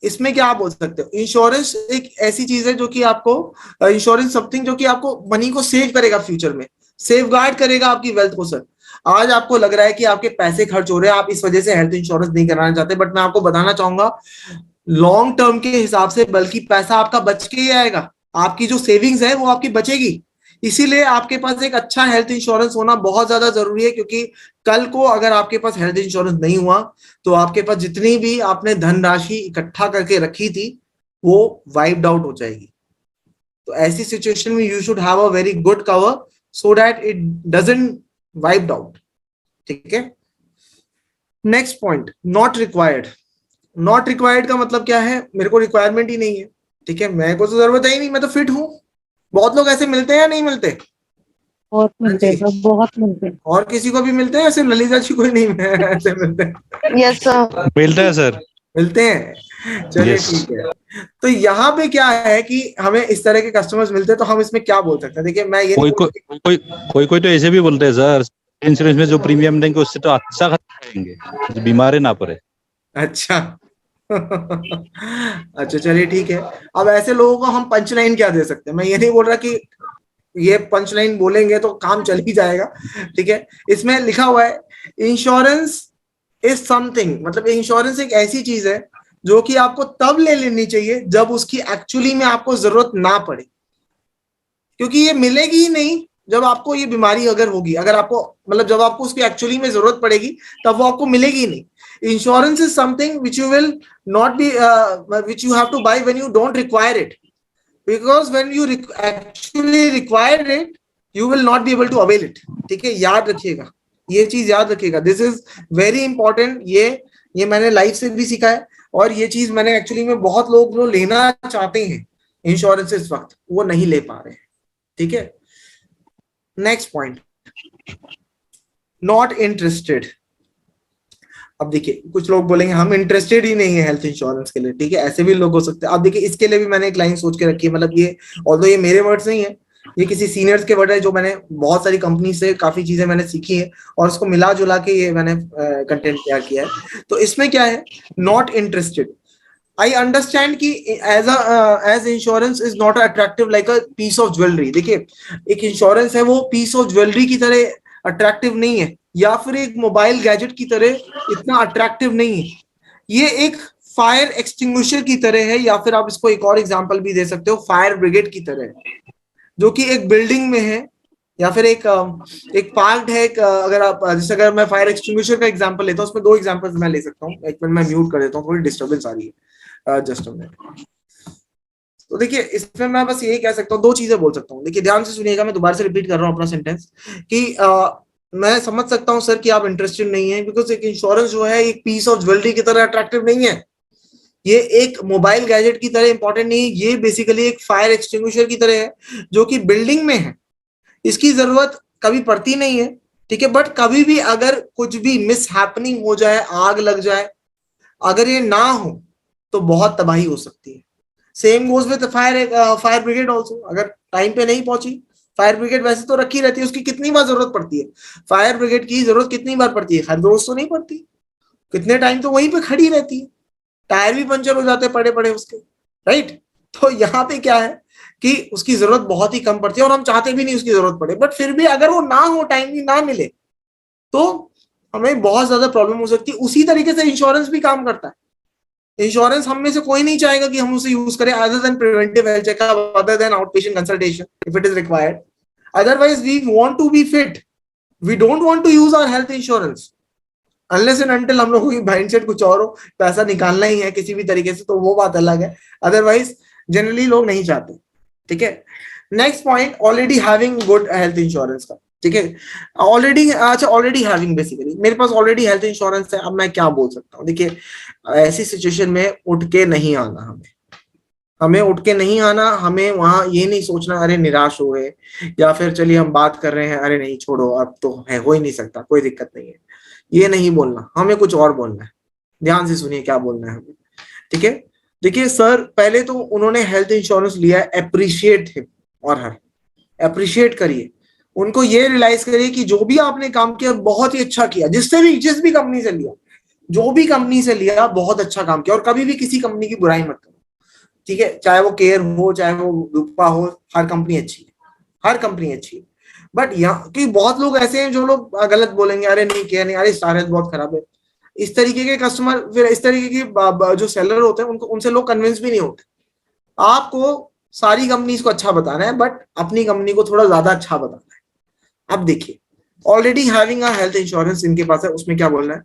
Speaker 1: इसमें क्या आप बोल सकते हो, इंश्योरेंस एक ऐसी चीज है जो कि आपको, इंश्योरेंस समथिंग जो कि आपको मनी को सेव करेगा, फ्यूचर में सेफ गार्ड करेगा आपकी वेल्थ को। सर आज आपको लग रहा है कि आपके पैसे खर्च हो रहे हैं, आप इस वजह से हेल्थ इंश्योरेंस नहीं कराना चाहते, बट मैं आपको बताना चाहूंगा लॉन्ग टर्म के हिसाब से बल्कि पैसा आपका बच के ही आएगा, आपकी जो सेविंग्स है वो आपकी बचेगी। इसीलिए आपके पास एक अच्छा हेल्थ इंश्योरेंस होना बहुत ज्यादा जरूरी है, क्योंकि कल को अगर आपके पास हेल्थ इंश्योरेंस नहीं हुआ तो आपके पास जितनी भी आपने धनराशि इकट्ठा करके रखी थी वो वाइप्ड आउट हो जाएगी। तो ऐसी सिचुएशन में you should have a very good cover so that it doesn't wiped out, ठीक है। Next point, not required. Not required का मतलब क्या है? मेरे को रिक्वायरमेंट ही नहीं है, ठीक है, मेरे को तो जरूरत है ही नहीं, मैं तो फिट हूं। बहुत लोग ऐसे मिलते हैं या नहीं मिलते?
Speaker 3: बहुत मिलते हैं, बहुत मिलते हैं।
Speaker 1: और किसी को भी मिलते हैं? सिर्फ ललिता जी को ही नहीं ऐसे मिलते हैं?
Speaker 6: यस सर,
Speaker 7: मिलता है सर,
Speaker 1: मिलते हैं, चलिए
Speaker 7: Yes.
Speaker 1: ठीक है। तो यहाँ पे क्या है कि हमें इस तरह के कस्टमर्स मिलते हैं, तो हम इसमें क्या बोल सकते हैं? देखिए मैं ये
Speaker 7: कोई तो ऐसे भी बोलते हैं सर, इंश्योरेंस में जो प्रीमियम देंगे उससे तो अच्छा खाएंगे, जो बीमारी ना पड़े।
Speaker 1: अच्छा अच्छा चलिए ठीक है। अब ऐसे लोगों को हम पंचलाइन क्या दे सकते हैं? मैं ये नहीं बोल रहा कि ये पंचलाइन बोलेंगे तो काम चल ही जाएगा, ठीक है। इसमें लिखा हुआ है इंश्योरेंस इज समथिंग, मतलब इंश्योरेंस एक ऐसी चीज है जो कि आपको तब ले लेनी चाहिए जब उसकी एक्चुअली में आपको जरूरत ना पड़े, क्योंकि ये मिलेगी ही नहीं जब आपको ये बीमारी अगर होगी, अगर आपको मतलब जब आपको उसकी एक्चुअली में जरूरत पड़ेगी तब वो आपको मिलेगी ही नहीं। Insurance is something which you will not be which you have to buy when you don't require it, because when you actually require it you will not be able to avail it, ठीक है, याद रखिएगा, ये चीज याद रखिएगा, this is very important. ये मैंने लाइफ से भी सीखा है, और ये चीज मैंने एक्चुअली में बहुत लोग जो लेना चाहते हैं इंश्योरेंस इस वक्त वो नहीं ले पा रहे हैं, ठीक है। Next point, not interested. अब देखिए कुछ लोग बोलेंगे हम इंटरेस्टेड ही नहीं है हेल्थ इंश्योरेंस के लिए, ठीक है, ऐसे भी लोग हो सकते हैं। अब देखिए इसके लिए भी मैंने एक लाइन सोच के रखी है, मतलब ये ऑल्दो ये मेरे वर्ड्स नहीं है, ये किसी सीनियर्स के वर्ड है जो मैंने बहुत सारी कंपनी से काफी चीजें मैंने सीखी है और उसको मिला जुला के ये मैंने कंटेंट तैयार किया है। तो इसमें क्या है, नॉट इंटरेस्टेड। आई अंडरस्टैंड कि as insurance is not attractive like a piece of jewellery. देखिए एक इंश्योरेंस है वो पीस ऑफ ज्वेलरी की तरह अट्रैक्टिव नहीं है, या फिर एक मोबाइल गैजेट की तरह इतना अट्रैक्टिव नहीं है। ये एक फायर एक्सटिंग्विशर की तरह है, या फिर आप इसको एक और एग्जांपल भी दे सकते हो फायर ब्रिगेड की तरह है, जो कि एक बिल्डिंग में है या फिर एक पार्ट है, अगर आप जैसे अगर मैं फायर एक्सटिंग्विशर का एग्जांपल लेता हूँ, उसमें दो एग्जांपल्स मैं ले सकता हूँ। एक मिनट मैं म्यूट कर देता हूँ, थोड़ी डिस्टर्बेंस आ रही है, जस्ट अ मिनट। तो देखिए इसमें मैं बस यही कह सकता हूँ, दो चीजें बोल सकता हूँ। देखिए ध्यान से सुनिएगा, मैं दोबारा से रिपीट कर रहा हूँ अपना सेंटेंस कि मैं समझ सकता हूँ सर कि आप इंटरेस्टेड नहीं है, बिकॉज एक इंश्योरेंस जो है एक पीस ऑफ ज्वेलरी की तरह अट्रैक्टिव नहीं है, ये एक मोबाइल गैजेट की तरह इंपॉर्टेंट नहीं है, ये बेसिकली एक फायर एक्सटिंग्विशर की तरह है जो कि बिल्डिंग में है, इसकी जरूरत कभी पड़ती नहीं है, ठीक है। बट कभी भी अगर कुछ भी मिस हैपनिंग हो जाए, आग लग जाए, अगर ये ना हो तो बहुत तबाही हो सकती है। Same goes with fire brigade also. अगर टाइम पे नहीं पहुंची, फायर ब्रिगेड वैसे तो रखी रहती है, उसकी कितनी बार जरूरत पड़ती है, फायर ब्रिगेड की जरूरत कितनी बार पड़ती है, हर रोज तो नहीं पड़ती, कितने टाइम तो वहीं पे खड़ी रहती है, टायर भी पंचर हो जाते पड़े पड़े उसके, राइट। तो यहाँ पे क्या है कि उसकी जरूरत बहुत ही कम पड़ती है और हम चाहते भी नहीं उसकी जरूरत पड़े, बट फिर भी अगर वो ना हो, टाइमली ना मिले, तो हमें बहुत ज्यादा प्रॉब्लम हो सकती है। उसी तरीके से इंश्योरेंस भी काम करता है। इंश्योरेंस हम में से कोई नहीं चाहेगा कि हम उसे यूज करें other than preventive health checkup, other than outpatient consultation if it is required. Otherwise we want to be fit, we don't want to use our health insurance unless and until हम लोगों की mindset कुछ और हो, पैसा निकालना ही है किसी भी तरीके से, तो वो बात अलग है। अदरवाइज जनरली लोग नहीं चाहते, ठीक है। Next point, already having good health insurance का, ठीक है। ऑलरेडी हैविंग, बेसिकली मेरे पास ऑलरेडी हेल्थ इंश्योरेंस है, अब मैं क्या बोल सकता हूँ। देखिए ऐसी सिचुएशन में उठ के नहीं आना, हमें उठ के नहीं आना, हमें वहां ये नहीं सोचना अरे निराश हो गए, या फिर चलिए हम बात कर रहे हैं, अरे नहीं छोड़ो अब तो है, हो ही नहीं सकता, कोई दिक्कत नहीं है, ये नहीं बोलना, हमें कुछ और बोलना है। ध्यान से सुनिए क्या बोलना है हमें, ठीक है। देखिए सर, पहले तो उन्होंने हेल्थ इंश्योरेंस लिया है, अप्रिशिएट हिम और हर, अप्रिशिएट करिए उनको, ये रियलाइज करिए कि जो भी आपने काम किया बहुत ही अच्छा किया, जिस भी कंपनी से लिया, जो भी कंपनी से लिया बहुत अच्छा काम किया, और कभी भी किसी कंपनी की बुराई मत करो, ठीक है। चाहे वो केयर हो, चाहे वो रूपा हो, हर कंपनी अच्छी है, हर कंपनी अच्छी है। बट यहाँ कि बहुत लोग ऐसे हैं जो लोग गलत बोलेंगे, अरे नहीं केयर नहीं, अरे स्टार हेल्थ बहुत खराब है। इस तरीके के कस्टमर, फिर इस तरीके के जो सेलर होते हैं, उनको, उनसे लोग कन्विंस भी नहीं होते। आपको सारी कंपनीज को अच्छा बताना है, बट अपनी कंपनी को थोड़ा ज्यादा अच्छा बताना है। अब देखिए, already having a health insurance इनके पास है, उसमें क्या बोलना है,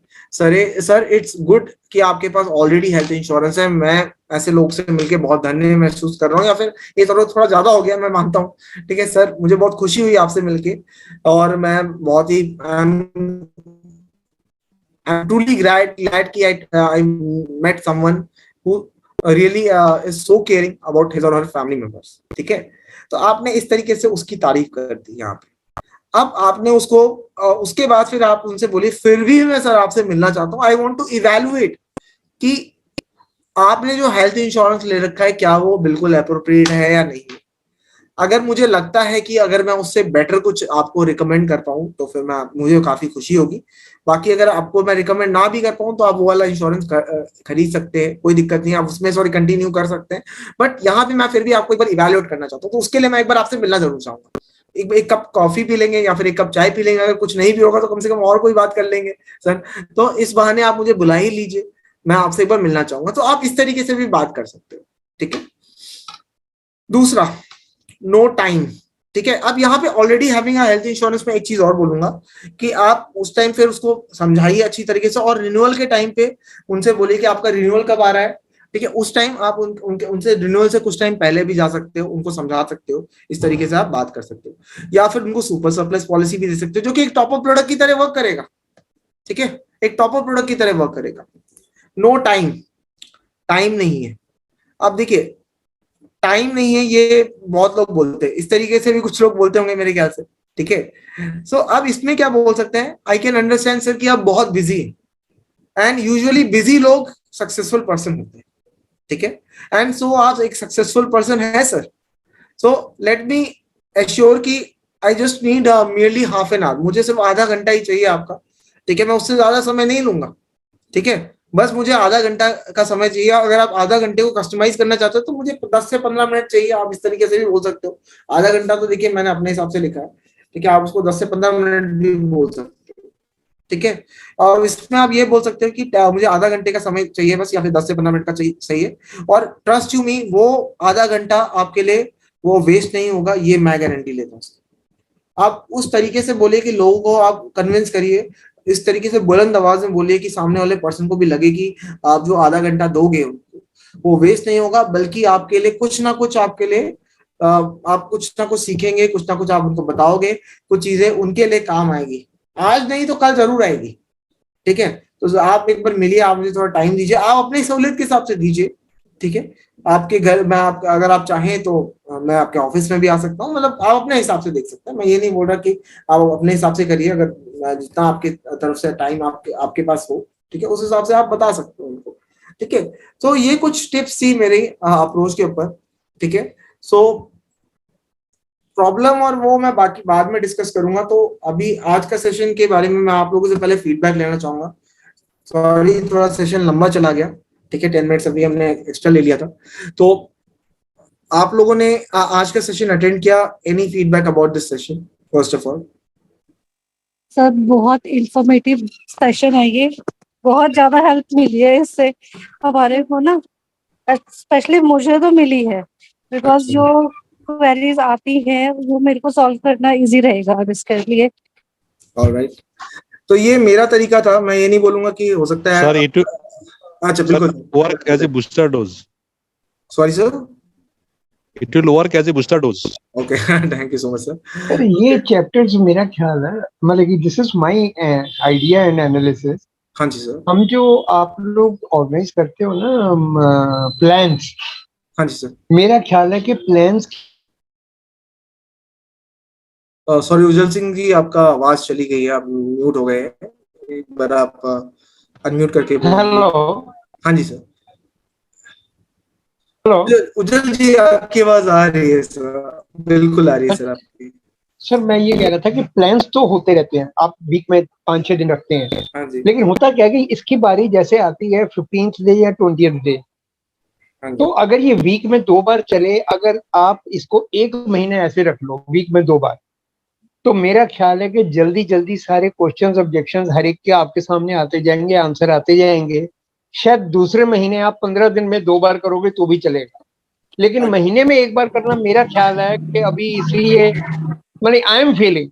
Speaker 1: सर इट्स गुड कि आपके पास ऑलरेडी हेल्थ इंश्योरेंस है। मैं ऐसे लोग से मिलके बहुत धन्य महसूस कर रहा हूँ, या फिर ये थोड़ा ज्यादा हो गया, मैं मानता हूँ, ठीक है सर, मुझे बहुत खुशी हुई आपसे मिलके, और मैं बहुत ही I'm truly glad कि I met someone who really is so caring about his or her family members, ठीक है। तो आपने इस तरीके से उसकी तारीफ कर दी यहाँ पे। अब आपने उसको उसके बाद फिर आप उनसे बोले, फिर भी मैं सर आपसे मिलना चाहता हूँ, आई वांट टू इवैल्यूएट कि आपने जो हेल्थ इंश्योरेंस ले रखा है क्या वो बिल्कुल अप्रोप्रिएट है या नहीं। अगर मुझे लगता है कि अगर मैं उससे बेटर कुछ आपको रिकमेंड कर पाऊँ तो फिर मुझे काफी खुशी होगी। बाकी अगर आपको मैं रिकमेंड ना भी कर पाऊँ तो आप वो वाला इंश्योरेंस खरीद सकते हैं, कोई दिक्कत नहीं है, आप उसमें कंटिन्यू कर सकते हैं। बट यहाँ पे मैं फिर भी आपको एक बार इवैल्यूएट करना चाहता हूँ, तो उसके लिए मैं एक बार आपसे मिलना जरूर चाहूंगा। एक कप कॉफी पी लेंगे या फिर एक कप चाय पी लेंगे, अगर कुछ नहीं भी होगा तो कम से कम और कोई बात कर लेंगे सर। तो इस बहाने आप मुझे बुला ही लीजिए, मैं आपसे एक बार मिलना चाहूंगा, तो आप इस तरीके से भी बात कर सकते हो, ठीक है। दूसरा, नो टाइम, ठीक है। अब यहाँ पे already having a health insurance में एक चीज और बोलूंगा कि आप उस टाइम फिर उसको समझाइए अच्छी तरीके से, और रिन्यूअल के टाइम पे उनसे बोलिए कि आपका रिन्यूअल कब आ रहा है, ठीक है। उस टाइम आप उनसे रिन्यूअल से कुछ टाइम पहले भी जा सकते हो, उनको समझा सकते हो, इस तरीके से आप बात कर सकते हो, या फिर उनको सुपर सरप्लस पॉलिसी भी दे सकते हो, जो कि एक टॉप अप प्रोडक्ट की तरह वर्क करेगा, ठीक है, एक टॉप अप प्रोडक्ट की तरह वर्क करेगा। नो टाइम, टाइम नहीं है। अब देखिए, टाइम नहीं है ये बहुत लोग बोलते हैं, इस तरीके से भी कुछ लोग बोलते होंगे मेरे ख्याल से, ठीक है। सो अब इसमें क्या बोल सकते हैं, आई कैन अंडरस्टैंड सर कि आप बहुत बिजी हैं, एंड यूजुअली बिजी लोग सक्सेसफुल पर्सन होते हैं, ठीक है। एंड सो आप एक सक्सेसफुल पर्सन है sir, so let me assure कि I just need merely half an hour, मुझे सिर्फ आधा घंटा ही चाहिए आपका, ठीक है। मैं उससे ज्यादा समय नहीं लूंगा, ठीक है, बस मुझे आधा घंटा का समय चाहिए। अगर आप आधा घंटे को कस्टमाइज करना चाहते हो तो मुझे 10 से 15 मिनट चाहिए, आप इस तरीके से भी बोल सकते हो। आधा घंटा तो देखिए मैंने अपने हिसाब से लिखा है, ठीक है, आप उसको 10 से 15 मिनट भी बोल सकते हो, ठीक है। और इसमें आप ये बोल सकते हो कि मुझे आधा घंटे का समय चाहिए बस, या फिर 10 से 15 मिनट का सही है, और ट्रस्ट यू मी, वो आधा घंटा आपके लिए वो वेस्ट नहीं होगा, ये मैं गारंटी लेता हूँ। आप उस तरीके से बोलिए कि लोगों को आप कन्विंस करिए, इस तरीके से बुलंद आवाज में बोलिए कि सामने वाले पर्सन को भी लगे कि आप जो आधा घंटा दोगे उनको वो वेस्ट नहीं होगा, बल्कि आपके लिए कुछ ना कुछ, आपके लिए आप कुछ ना कुछ सीखेंगे, कुछ ना कुछ आप उनको बताओगे, कुछ चीजें उनके लिए काम आएगी, आज नहीं तो कल जरूर आएगी। ठीक है, तो आप एक बार मिलिए, आप मुझे थोड़ा टाइम दीजिए, आप अपनी सहूलियत के हिसाब से दीजिए। ठीक है, आपके घर में आप अगर आप चाहें तो मैं आपके ऑफिस में भी आ सकता हूँ, मतलब आप अपने हिसाब से देख सकते हैं, मैं ये नहीं बोल रहा कि आप अपने हिसाब से करिए, अगर जितना आपके तरफ से टाइम आपके पास हो, ठीक है, उस हिसाब से आप बता सकते हो उनको। ठीक है, तो ये कुछ टिप्स थी मेरी अप्रोच के ऊपर। ठीक है, सो प्रॉब्लम और वो मैं बाकी बाद में डिस्कस करूंगा। तो अभी आज का सेशन के बारे में मैं आप लोगों से पहले फीडबैक लेना चाहूंगा। सॉरी, थोड़ा सेशन लंबा चला गया। ठीक है, 10 मिनट्स अभी हमने एक्स्ट्रा ले लिया था। तो आप लोगों ने आज का सेशन अटेंड किया, any feedback about this session first of all?
Speaker 3: Sir बहुत इंफॉर्मेटिव सेशन है ये, बहुत ज्यादा हेल्प मिली है इससे हमारे को ना, स्पेशली मुझे तो मिली है, बिकॉज जो क्वेरीज आती हैं वो मेरे को सॉल्व करना इजी रहेगा अब इसके लिए।
Speaker 1: ऑलराइट, तो ये मेरा तरीका था, मैं ये नहीं बोलूंगा कि हो सकता है।
Speaker 7: सर इट
Speaker 1: अच्छा, बिल्कुल
Speaker 7: work as a booster dose.
Speaker 1: Sorry sir,
Speaker 7: it will work as a booster dose.
Speaker 1: Okay, thank you so much sir.
Speaker 6: Sir ये चैप्टर्स मेरा ख्याल है, मतलब कि this is my idea and analysis,
Speaker 1: हाँ जी सर।
Speaker 6: हम जो आप लोग ऑर्गेनाइज करते हो ना प्लान्स,
Speaker 1: हाँ जी सर।
Speaker 6: मेरा ख्याल है कि प्लान्स।
Speaker 1: सॉरी उज्जवल सिंह जी, आपका आवाज चली गई है, आप म्यूट हो गए हैं, एक बार आप अनम्यूट करके
Speaker 6: हेलो
Speaker 1: हाँ जी सर।
Speaker 6: हेलो
Speaker 1: उज्जवल जी, आपकी आवाज आ रही है सर, बिल्कुल आ रही है सर आपकी।
Speaker 6: सर, मैं ये कह रहा था कि प्लान्स तो होते रहते हैं, आप वीक में 5-6 दिन रखते हैं,
Speaker 1: हाँ जी।
Speaker 6: लेकिन होता क्या है कि इसकी बारी जैसे आती है 15th डे या 20th डे,
Speaker 1: हाँ
Speaker 6: तो
Speaker 1: जी।
Speaker 6: अगर ये वीक में 2 बार चले, अगर आप इसको 1 महीने ऐसे रख लो वीक में 2 बार, तो मेरा ख्याल है कि जल्दी जल्दी सारे क्वेश्चंस ऑब्जेक्शंस हर एक के आपके सामने आते जाएंगे, आंसर आते जाएंगे। शायद दूसरे महीने आप 15 दिन में 2 बार करोगे तो भी चलेगा, लेकिन महीने में 1 बार करना मेरा ख्याल है कि अभी इसलिए, मतलब आई एम फीलिंग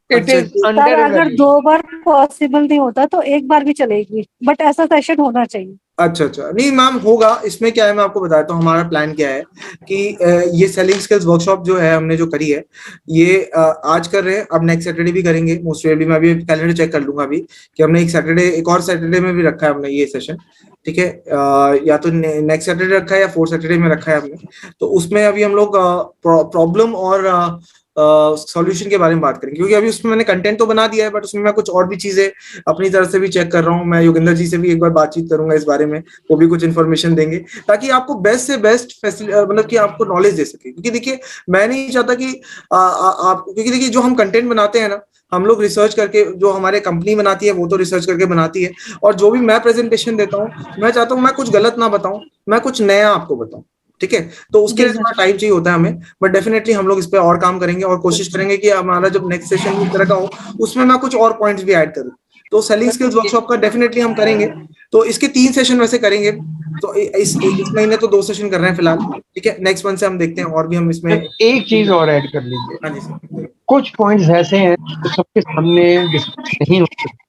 Speaker 6: इट
Speaker 1: अच्छा
Speaker 6: इज
Speaker 1: जी।
Speaker 3: सर
Speaker 6: अंडर
Speaker 3: अगर 2 बार पॉसिबल नहीं होता तो 1 बार भी चलेगी, बट ऐसा सेशन होना चाहिए।
Speaker 1: अच्छा अच्छा, नहीं मैम होगा। इसमें क्या है, मैं आपको बताता हूँ हमारा प्लान क्या है कि ये सेलिंग स्किल्स वर्कशॉप जो है हमने जो करी है, ये आज कर रहे हैं, अब नेक्स्ट सैटरडे भी करेंगे मोस्ट प्रोबेबली। मैं अभी कैलेंडर चेक कर लूंगा अभी कि हमने एक और सैटरडे में भी रखा है हमने ये सेशन। ठीक है, या तो नेक्स्ट सैटरडे रखा है या 4th सैटरडे में रखा है हमने। तो उसमें अभी हम लोग प्रॉब्लम और सॉल्यूशन के बारे में बात करेंगे, क्योंकि अभी उसमें मैंने कंटेंट तो बना दिया है, बट उसमें मैं कुछ और भी चीजें अपनी तरफ से भी चेक कर रहा हूँ। मैं योगिंदर जी से भी एक बार बातचीत करूंगा इस बारे में, वो भी कुछ इन्फॉर्मेशन देंगे ताकि आपको बेस्ट से बेस्ट मतलब कि आपको नॉलेज दे सके। क्योंकि देखिए, मैं नहीं चाहता कि आप, क्योंकि देखिए जो हम कंटेंट बनाते हैं ना, हम लोग रिसर्च करके, जो हमारे कंपनी बनाती है वो तो रिसर्च करके बनाती है, और जो भी मैं प्रेजेंटेशन देता हूँ, मैं चाहता हूँ मैं कुछ गलत ना बताऊं, मैं कुछ नया आपको बताऊं। ठीक है, तो उसके लिए थोड़ा टाइम चाहिए होता है हमें, बट डेफिनेटली हम लोग इस पे और काम करेंगे और कोशिश करेंगे कि हमारा जब नेक्स्ट सेशन इस तरह का हो उसमें मैं कुछ और पॉइंट्स भी ऐड करूं। तो सेलिंग स्किल्स वर्कशॉप का डेफिनेटली हम करेंगे। तो इसके 3 सेशन वैसे करेंगे। तो इस महीने तो 2 सेशन कर रहे हैं फिलहाल। ठीक है, नेक्स्ट मंथ से हम देखते हैं और भी हम इसमें।
Speaker 6: एक चीज और ऐड कर लीजिए,
Speaker 1: हाँ जी सर।
Speaker 6: कुछ पॉइंट्स ऐसे हैं जो सबके सामने डिस्कस नहीं हो सकते,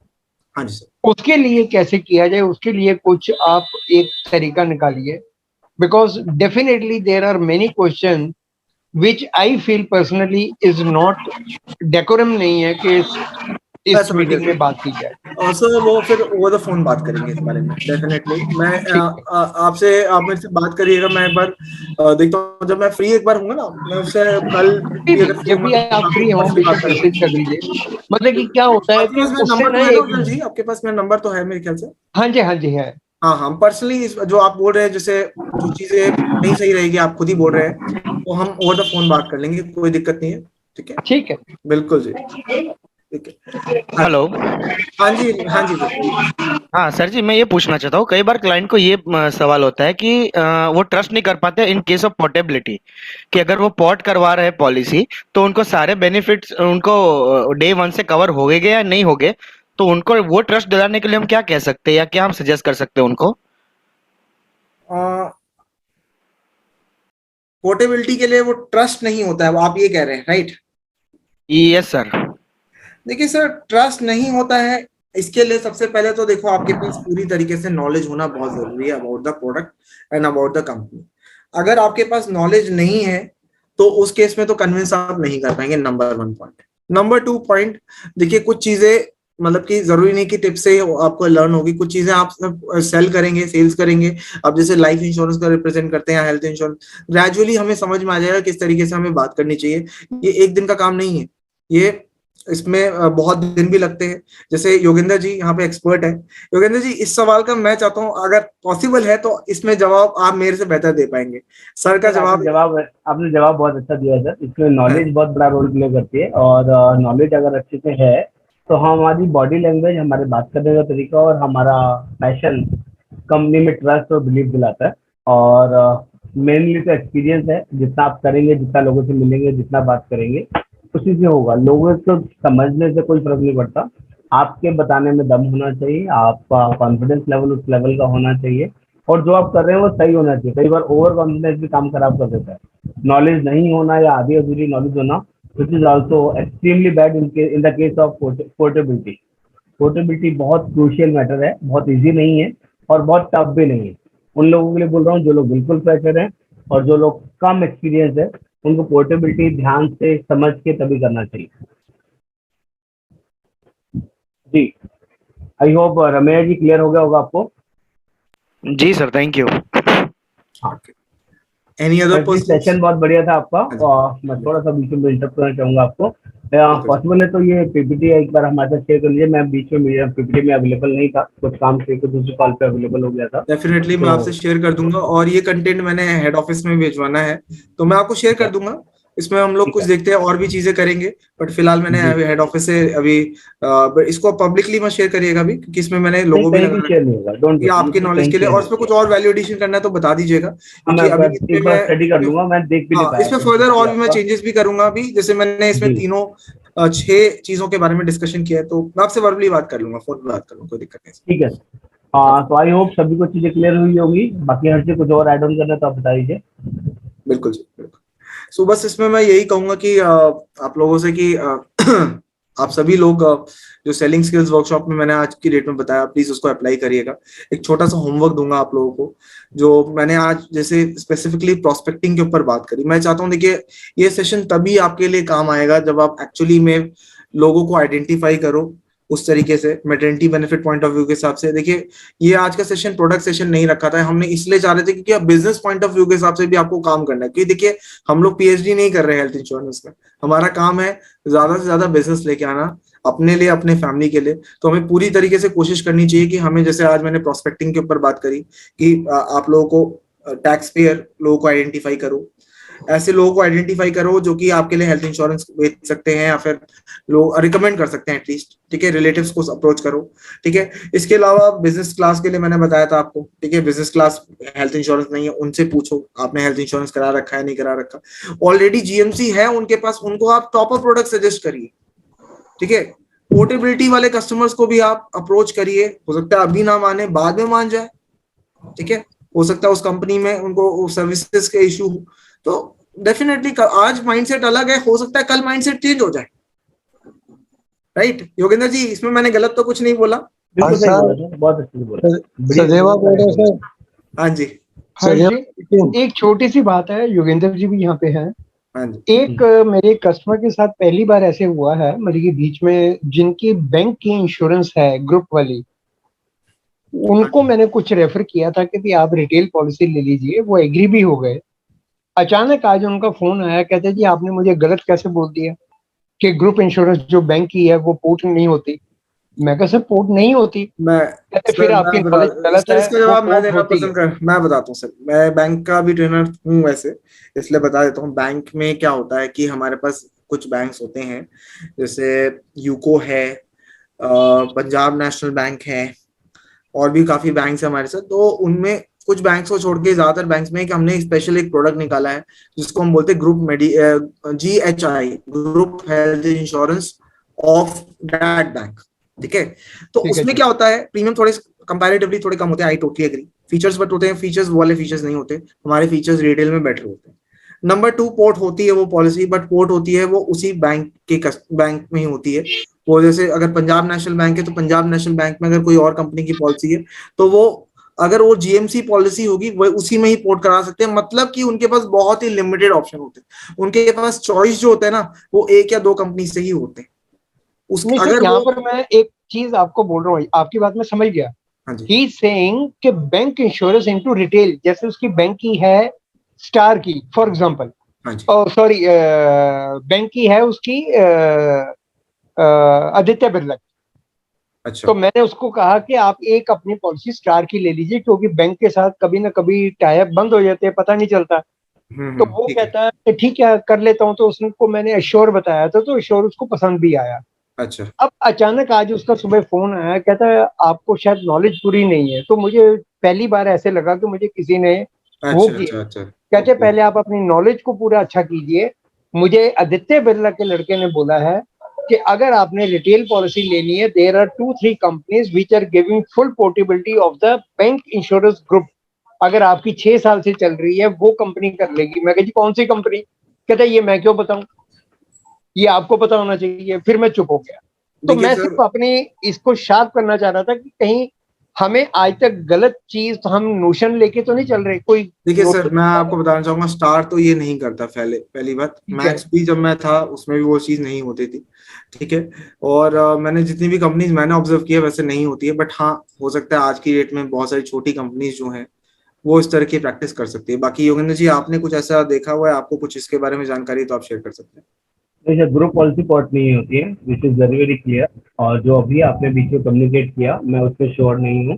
Speaker 1: हाँ जी सर।
Speaker 6: उसके लिए कैसे किया जाए, उसके लिए कुछ आप एक तरीका निकालिए, because definitely there are many question which I feel personally is not decorum, नहीं है कि इस मीटिंग में बात की जाए।
Speaker 1: और सर वो फिर ओवर द फोन बात करेंगे इस बारे में डेफिनेटली। मैं आपसे, आप मेरे से बात करिएगा, मैं एक बार देखता हूँ जब मैं फ्री एक बार हूँ ना, मैं उससे कल भी अगर
Speaker 6: जब भी आप फ्री हो बेशक मैसेज कर लीजिए, मतलब कि क्या होता है
Speaker 1: आपके
Speaker 6: कि
Speaker 1: पास मेरा
Speaker 6: उससे
Speaker 1: नंबर
Speaker 6: ना
Speaker 1: तो है ना
Speaker 6: एक,
Speaker 1: उज्जवल जी? आपके पास मेरा नंबर तो है मेरे ख्याल से।
Speaker 6: हाँ जी, हाँ जी है।
Speaker 1: हाँ हाँ, पर्सनली जो आप बोल रहे हैं, जैसे जो चीजें नहीं सही रहेगी आप खुद ही बोल रहे हैं, तो हम ओवर द फोन बात कर लेंगे, कोई दिक्कत नहीं है। ठीक है,
Speaker 6: ठीक है,
Speaker 1: बिल्कुल जी। ठीक है।
Speaker 8: हेलो।
Speaker 1: हाँ जी, हाँ जी बिल्कुल।
Speaker 8: हाँ सर जी, मैं ये पूछना चाहता हूँ, कई बार क्लाइंट को ये सवाल होता है कि वो ट्रस्ट नहीं कर पाते इन केस ऑफ पोर्टेबिलिटी, कि अगर वो पोर्ट करवा रहे हैं पॉलिसी तो उनको सारे बेनिफिट्स उनको डे 1 से कवर हो गए या नहीं हो गए, तो उनको वो ट्रस्ट दिलाने के लिए हम क्या कह सकते हैं या क्या हम सजेस्ट कर सकते हैं उनको?
Speaker 1: पोर्टेबिलिटी के लिए वो ट्रस्ट नहीं होता है, वो आप ये कह रहे हैं, राइट?
Speaker 8: Yes sir.
Speaker 1: देखिए सर, ट्रस्ट नहीं होता है, इसके लिए सबसे पहले तो देखो आपके पास पूरी तरीके से नॉलेज होना बहुत जरूरी है about the product and about the company. अगर आपके पास नॉलेज नहीं है तो उस केस में तो कन्विंस आप नहीं कर पाएंगे, नंबर 1 पॉइंट। नंबर 2 पॉइंट, देखिए कुछ चीजें मतलब कि जरूरी नहीं कि टिप्स से आपको लर्न होगी, कुछ चीजें आप सेल करेंगे, सेल्स करेंगे। अब जैसे लाइफ इंश्योरेंस का रिप्रेजेंट करते हैं, हेल्थ इंश्योरेंस, ग्रेजुअली हमें समझ में आ जाएगा किस तरीके से हमें बात करनी चाहिए। ये एक दिन का काम नहीं है, ये इसमें बहुत दिन भी लगते हैं। जैसे योगेंद्र जी यहाँ पे एक्सपर्ट है। योगेंद्र जी, इस सवाल का मैं चाहता हूँ अगर पॉसिबल है तो इसमें जवाब आप मेरे से बेहतर दे पाएंगे। सर का
Speaker 9: आपने जवाब बहुत अच्छा दिया सर। इसमें नॉलेज बहुत बड़ा रोल प्ले करती है, और नॉलेज अगर अच्छे से है तो हमारी बॉडी लैंग्वेज, हमारे बात करने का तरीका और हमारा पैशन कंपनी में ट्रस्ट और बिलीव दिलाता है। और मेनली तो एक्सपीरियंस है, जितना आप करेंगे, जितना लोगों से मिलेंगे, जितना बात करेंगे, उसी से होगा। लोगों को समझने से कोई फर्क नहीं पड़ता, आपके बताने में दम होना चाहिए, आपका कॉन्फिडेंस लेवल उस लेवल का होना चाहिए, और जो आप कर रहे हैं वो सही होना चाहिए। कई बार ओवर कॉन्फिडेंस भी काम खराब कर देता है। नॉलेज नहीं होना या आधी अधूरी नॉलेज होना, which is also extremely bad in the case of portability. Portability बहुत क्रूशियल मैटर है, बहुत ईजी नहीं है और बहुत टफ भी नहीं है। उन लोगों के लिए बोल रहा हूँ जो लोग बिल्कुल फ्रेशर हैं और जो लोग कम एक्सपीरियंस है, उनको पोर्टेबिलिटी ध्यान से समझ के तभी करना चाहिए। जी, I hope Ramesh ji clear हो गया होगा आपको।
Speaker 8: जी sir, thank you.
Speaker 1: Any other person?
Speaker 9: Session बहुत बढ़िया था आपका, और मैं थोड़ा सा बीच में इंटरप्ट करना चाहूंगा आपको। पॉसिबल है तो ये पीपीटी एक बार हमारे साथ शेयर कर लीजिए। मैं बीच में मेरा पीपीटी में अवेलेबल नहीं था, कुछ काम से तो दूसरी कॉल पे अवेलेबल हो गया था।
Speaker 1: डेफिनेटली मैं आपसे शेयर कर दूंगा, और ये कंटेंट मैंने हेड ऑफिस में भिजवाना है तो मैं आपको शेयर कर दूंगा। इसमें हम लोग कुछ देखते हैं और भी चीजें करेंगे, बट फिलहाल मैंने हेड ऑफिस से अभी इसको पब्लिकली मत शेयर करिएगा अभी, क्योंकि इसमें मैंने लोगो भी लगाया ये आपके नॉलेज के लिए, और इसमें कुछ और वैल्यू एडिशन करना है तो बता दीजिएगा, क्योंकि अभी इसमें फर्दर और भी मैं चेंजेस भी करूंगा। अभी जैसे मैंने इसमें तीनों 6 चीजों के बारे में डिस्कशन किया है, तो मैं आपसे वर्बली बात कर लूंगा, फोन पे बात कर लूंगा, कोई दिक्कत नहीं।
Speaker 9: ठीक है, तो आई होप सभी को चीजें क्लियर हुई होगी। बाकी हर से कुछ और ऐड ऑन करना तो आप बता दीजिए।
Speaker 1: बिल्कुल जी, बिल्कुल। सो बस इसमें मैं यही कहूंगा कि आप लोगों से कि आप सभी लोग जो सेलिंग स्किल्स वर्कशॉप में मैंने आज की डेट में बताया, प्लीज उसको अप्लाई करिएगा। एक छोटा सा होमवर्क दूंगा आप लोगों को, जो मैंने आज जैसे स्पेसिफिकली प्रोस्पेक्टिंग के ऊपर बात करी। मैं चाहता हूं, देखिए ये सेशन तभी आपके लिए काम आएगा जब आप एक्चुअली में लोगों को आइडेंटिफाई करो उस तरीके से, maternity benefit point of view के हिसाब से। देखिए ये आज का सेशन प्रोडक्ट सेशन नहीं रखा था हमने, इसलिए चाह रहे थे क्योंकि अब बिजनेस पॉइंट ऑफ व्यू के हिसाब से भी आपको काम करना है। क्योंकि देखिए हम लोग पीएचडी नहीं कर रहे हैं हेल्थ इंश्योरेंस में, हमारा काम है ज्यादा से ज्यादा बिजनेस लेके आना अपने लिए, अपने फैमिली के लिए। तो हमें पूरी तरीके से कोशिश करनी चाहिए कि हमें, जैसे आज मैंने प्रोस्पेक्टिंग के ऊपर बात करी कि आप लोगों को टैक्स पेयर लोगों को आइडेंटिफाई करो, ऐसे लोगों को आइडेंटिफाई करो जो कि आपके लिए हेल्थ इंश्योरेंस बेच सकते हैं या फिर लोग रिकमेंड कर सकते हैं एटलीस्ट, ठीक है। रिलेटिव्स को अप्रोच करो, ठीक है। इसके अलावा बिजनेस क्लास के लिए मैंने बताया था आपको, ठीक है, बिजनेस क्लास हेल्थ इंश्योरेंस नहीं है, उनसे पूछो आपने हेल्थ इंश्योरेंस करा रखा है नहीं करा रखा। ऑलरेडी जीएमसी है उनके पास, उनको आप टॉप अप प्रोडक्ट सजेस्ट करिए, ठीक है। पोर्टेबिलिटी वाले कस्टमर्स को भी आप अप्रोच करिए, हो सकता है अभी ना माने बाद में मान जाए, ठीक है। हो सकता है उस कंपनी में उनको सर्विसेज के इश्यू, तो डेफिनेटली आज माइंडसेट अलग है, हो सकता है कल माइंडसेट चेंज हो जाए, राइट योगेंद्र जी? इसमें मैंने गलत तो कुछ नहीं बोला?
Speaker 9: बहुत अच्छी बोला।
Speaker 1: हाँ जी,
Speaker 6: एक छोटी सी बात है, योगेंद्र जी भी यहाँ पे हैं।
Speaker 1: हाँ जी।
Speaker 6: एक मेरे कस्टमर के साथ पहली बार ऐसे हुआ है मेरे के बीच में, जिनकी बैंक की इंश्योरेंस है ग्रुप वाली, उनको मैंने कुछ रेफर किया था कि आप रिटेल पॉलिसी ले लीजिए, वो एग्री भी हो गए। अचानक आज उनका फोन आया, कहते जी आपने मुझे गलत कैसे बोल दिया कि ग्रुप इंश्योरेंस जो बैंक की है वो पोर्ट नहीं होती। मैं कहा सर पोर्ट नहीं होती, फिर आपकी नॉलेज गलत है।
Speaker 1: इसका जवाब मैं देना पसंद कर, मैं बताता हूँ सर, मैं बैंक का भी ट्रेनर हूँ वैसे, इसलिए बता देता हूँ। बैंक में क्या होता है कि हमारे पास कुछ बैंक्स होते हैं, जैसे यूको है, पंजाब नेशनल बैंक है, और भी काफी बैंक्स है हमारे साथ। तो उनमें कुछ बैंक्स को छोड़ के ज्यादातर बैंक्स में हमने स्पेशल एक प्रोडक्ट निकाला है जिसको हम बोलते हैं group GHI, group health insurance of that bank, ठीक है। तो उसमें क्या होता है, प्रीमियम थोड़े कंपैरेटिवली थोड़े कम होते हैं, I totally agree. Features but होते हैं, फीचर्स वाले फीचर्स नहीं होते, हमारे फीचर्स रिटेल में बेटर होते हैं। नंबर 2 पोर्ट होती है वो पॉलिसी, बट पोर्ट होती है वो उसी बैंक में ही होती है। वो जैसे अगर पंजाब नेशनल बैंक है तो पंजाब नेशनल बैंक में अगर कोई और कंपनी की पॉलिसी है तो वो अगर वो जीएमसी पॉलिसी होगी वो उसी में ही पोर्ट करा सकते हैं। मतलब कि उनके पास बहुत ही लिमिटेड ऑप्शन होते हैं, उनके पास चॉइस जो होता है ना वो 1 या 2 कंपनी से ही होते हैं।
Speaker 6: अगर यहाँ पर मैं एक चीज आपको बोल रहा हूँ, आपकी बात में समझ गया। ही सेइंग कि बैंक इंश्योरेंस इनटू रिटेल, जैसे उसकी बैंक की है स्टार की फॉर एग्जांपल, सॉरी बैंक की है उसकी आदित्य बिरला। अच्छा। तो मैंने उसको कहा कि आप एक अपनी पॉलिसी स्टार की ले लीजिए, क्योंकि बैंक के साथ कभी ना कभी टाई अप बंद हो जाते हैं, पता नहीं चलता। तो वो कहता है कि ठीक है कर लेता हूँ। तो उसको मैंने एश्योर बताया था, तो एश्योर उसको पसंद भी आया। अच्छा। अब अचानक आज उसका सुबह फोन आया, कहता है आपको शायद नॉलेज पूरी नहीं है। तो मुझे पहली बार ऐसे लगा कि मुझे किसी ने वो किया। कहते पहले आप अपनी नॉलेज को पूरा अच्छा कीजिए। मुझे आदित्य बिरला के लड़के ने बोला है कि अगर आपने रिटेल पॉलिसी लेनी है, there are 2-3 companies which are giving full portability of the bank insurance group. अगर आपकी 6 साल से चल रही है वो कंपनी कर लेगी। मैं कहा जी कौन सी कंपनी? कहता ये मैं क्यों बताऊं, ये आपको पता होना चाहिए। फिर मैं चुप हो गया। तो मैं सिर्फ अपनी इसको शार्प करना चाह रहा था कि कहीं हमें आज तक गलत चीज तो हम नोशन लेके तो नहीं चल रहे कोई।
Speaker 1: देखिए सर, मैं आपको बताना चाहूंगा स्टार तो ये नहीं करता। पहली बात, मैक्स भी जब मैं था उसमें भी वो चीज नहीं होती थी, ठीक है। और मैंने जितनी भी कंपनीज मैंने ऑब्जर्व किया वैसे नहीं होती है। बट हाँ, हो सकता है आज की डेट में बहुत सारी छोटी कंपनीज जो हैं वो इस तरह की प्रैक्टिस कर सकती है। बाकी योगेंद्र जी, आपने कुछ ऐसा देखा हुआ है, आपको कुछ इसके बारे में जानकारी तो आप शेयर कर सकते हैं।
Speaker 9: ग्रुप पॉलिसी पोर्ट नहीं होती है, which is very very clear. और जो अभी आपने बीच में कम्युनिकेट किया, मैं उस पर श्योर नहीं हूँ,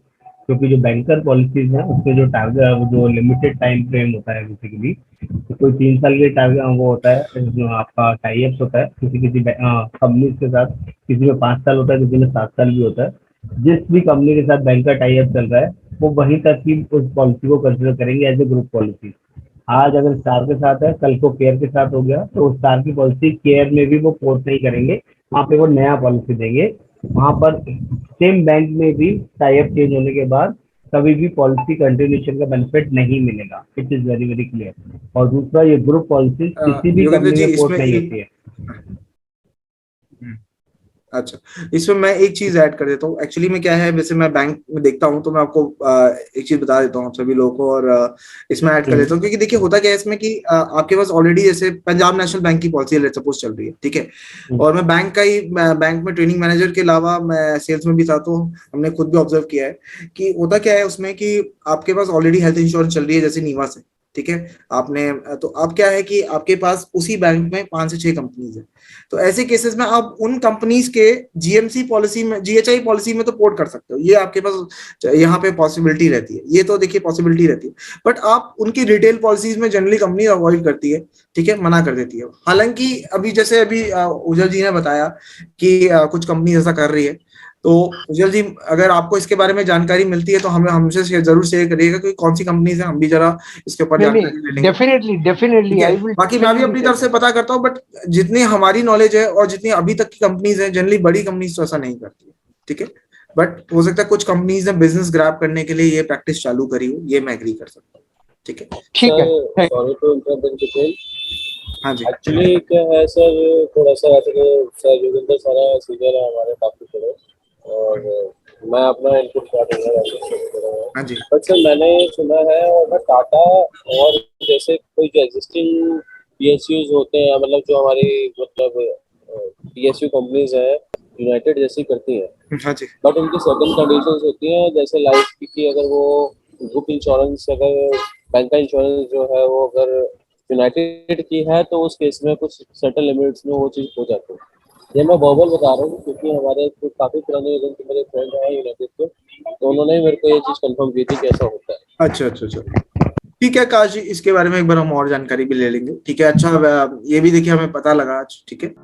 Speaker 9: क्योंकि जो बैंकर पॉलिसीज हैं उसमें जो लिमिटेड टाइम फ्रेम होता है बेसिकली, तो कोई 3 साल के टाइम वो होता है जो आपका टाई अप्स होता है किसी कंपनीज के साथ। किसी में 5 साल होता है, किसी में 7 साल भी होता है। जिस भी कंपनी के साथ बैंक का टाई अप चल रहा है वो वहीं तक ही उस पॉलिसी को कंसिडर करेंगे एज ए ग्रुप पॉलिसी। आज अगर स्टार के साथ है, कल को केयर के साथ हो गया, तो स्टार की पॉलिसी केयर में भी वो पोर्ट नहीं करेंगे, वहाँ पे वो नया पॉलिसी देंगे। वहाँ पर सेम बैंक में भी टाई अप चेंज होने के बाद कभी भी पॉलिसी कंटिन्यूएशन का बेनिफिट नहीं मिलेगा। It is very very clear. और दूसरा, ये ग्रुप पॉलिसी किसी भी कंपनी में पोर्ट नहीं होती है।
Speaker 1: अच्छा, इसमें मैं एक चीज ऐड कर देता हूँ। एक्चुअली में क्या है, वैसे मैं बैंक में देखता हूँ तो मैं आपको एक चीज बता देता हूँ आप सभी लोगों को, और इसमें ऐड कर देता हूँ। क्योंकि देखिए होता क्या है इसमें कि आपके पास ऑलरेडी जैसे पंजाब नेशनल बैंक की पॉलिसी सपोज चल रही है, ठीक है। और मैं बैंक में ट्रेनिंग मैनेजर के अलावा मैं सेल्स में भी था, तो हमने खुद भी ऑब्जर्व किया है कि होता क्या है उसमें कि आपके पास ऑलरेडी हेल्थ इंश्योरेंस चल रही है जैसे नीवा से, ठीक है। आपने तो अब क्या है कि आपके पास उसी बैंक में 5 से 6 कंपनीज है। तो ऐसे केसेस में आप उन कंपनीज के जीएमसी पॉलिसी में, जीएचआई पॉलिसी में तो पोर्ट कर सकते हो, ये आपके पास यहाँ पे पॉसिबिलिटी रहती है। ये तो देखिए पॉसिबिलिटी रहती है। बट आप उनकी रिटेल पॉलिसीज में जनरली कंपनी अवॉइड करती है, ठीक है, मना कर देती है। हालांकि अभी जैसे उज्जवल जी ने बताया कि कुछ कंपनी ऐसा कर रही है, तो उज्जवल जी अगर आपको इसके बारे में जानकारी मिलती है तो हमें हमसे जरूर शेयर करिएगा कि कौन सी कंपनीज है, हम भी जरा इसके ऊपर जानकारी ले लेंगे।
Speaker 6: डेफिनेटली
Speaker 1: बाकी मैं भी अपनी तरफ से पता करता हूँ, बट जितनी हमारी नॉलेज है और जितनी अभी तक की कंपनीज है, जनरली बड़ी कंपनीज तो ऐसा नहीं करती है, ठीक है। बट हो सकता है कुछ कंपनीज ने बिजनेस ग्रैब करने के लिए ये प्रैक्टिस चालू करी हो, ये मैं एग्री कर सकता हूँ, ठीक है।
Speaker 2: Sorry to interrupt.
Speaker 1: हाँ जी,
Speaker 2: एक्चुअली क्या है सर, थोड़ा सा सर योगेंद्र सारा सीनियर है हमारे काफी थोड़े, और मैं अपना इनपुट
Speaker 1: हाँ जी।
Speaker 2: बट सर मैंने सुना है और मैं टाटा और जैसे कोई जो एग्जिस्टिंग पीएसयूज होते हैं, मतलब जो हमारी पीएसयू कंपनीज है यूनाइटेड जैसी करती हैं,
Speaker 1: हाँ जी।
Speaker 2: बट उनकी सर्टेन कंडीशंस होती हैं, जैसे लाइफ की अगर वो ग्रुप इंश्योरेंस, अगर बैंक का इंश्योरेंस जो है वो अगर यूनाइटेड की है तो उस केस में कुछ सर्टेन लिमिट्स में वो चीज़ हो जाती है। ये मैं वर्बल बता रहा हूँ क्योंकि हमारे काफी पुराने मेरे फ्रेंड हैं यूनाइटेड के, तो उन्होंने मेरे को ये चीज कंफर्म की थी कि ऐसा होता है।
Speaker 1: अच्छा, ठीक है काश जी, इसके बारे में एक बार हम और जानकारी भी ले लेंगे, ठीक है। अच्छा, ये भी देखिए हमें पता लगा आज, ठीक है।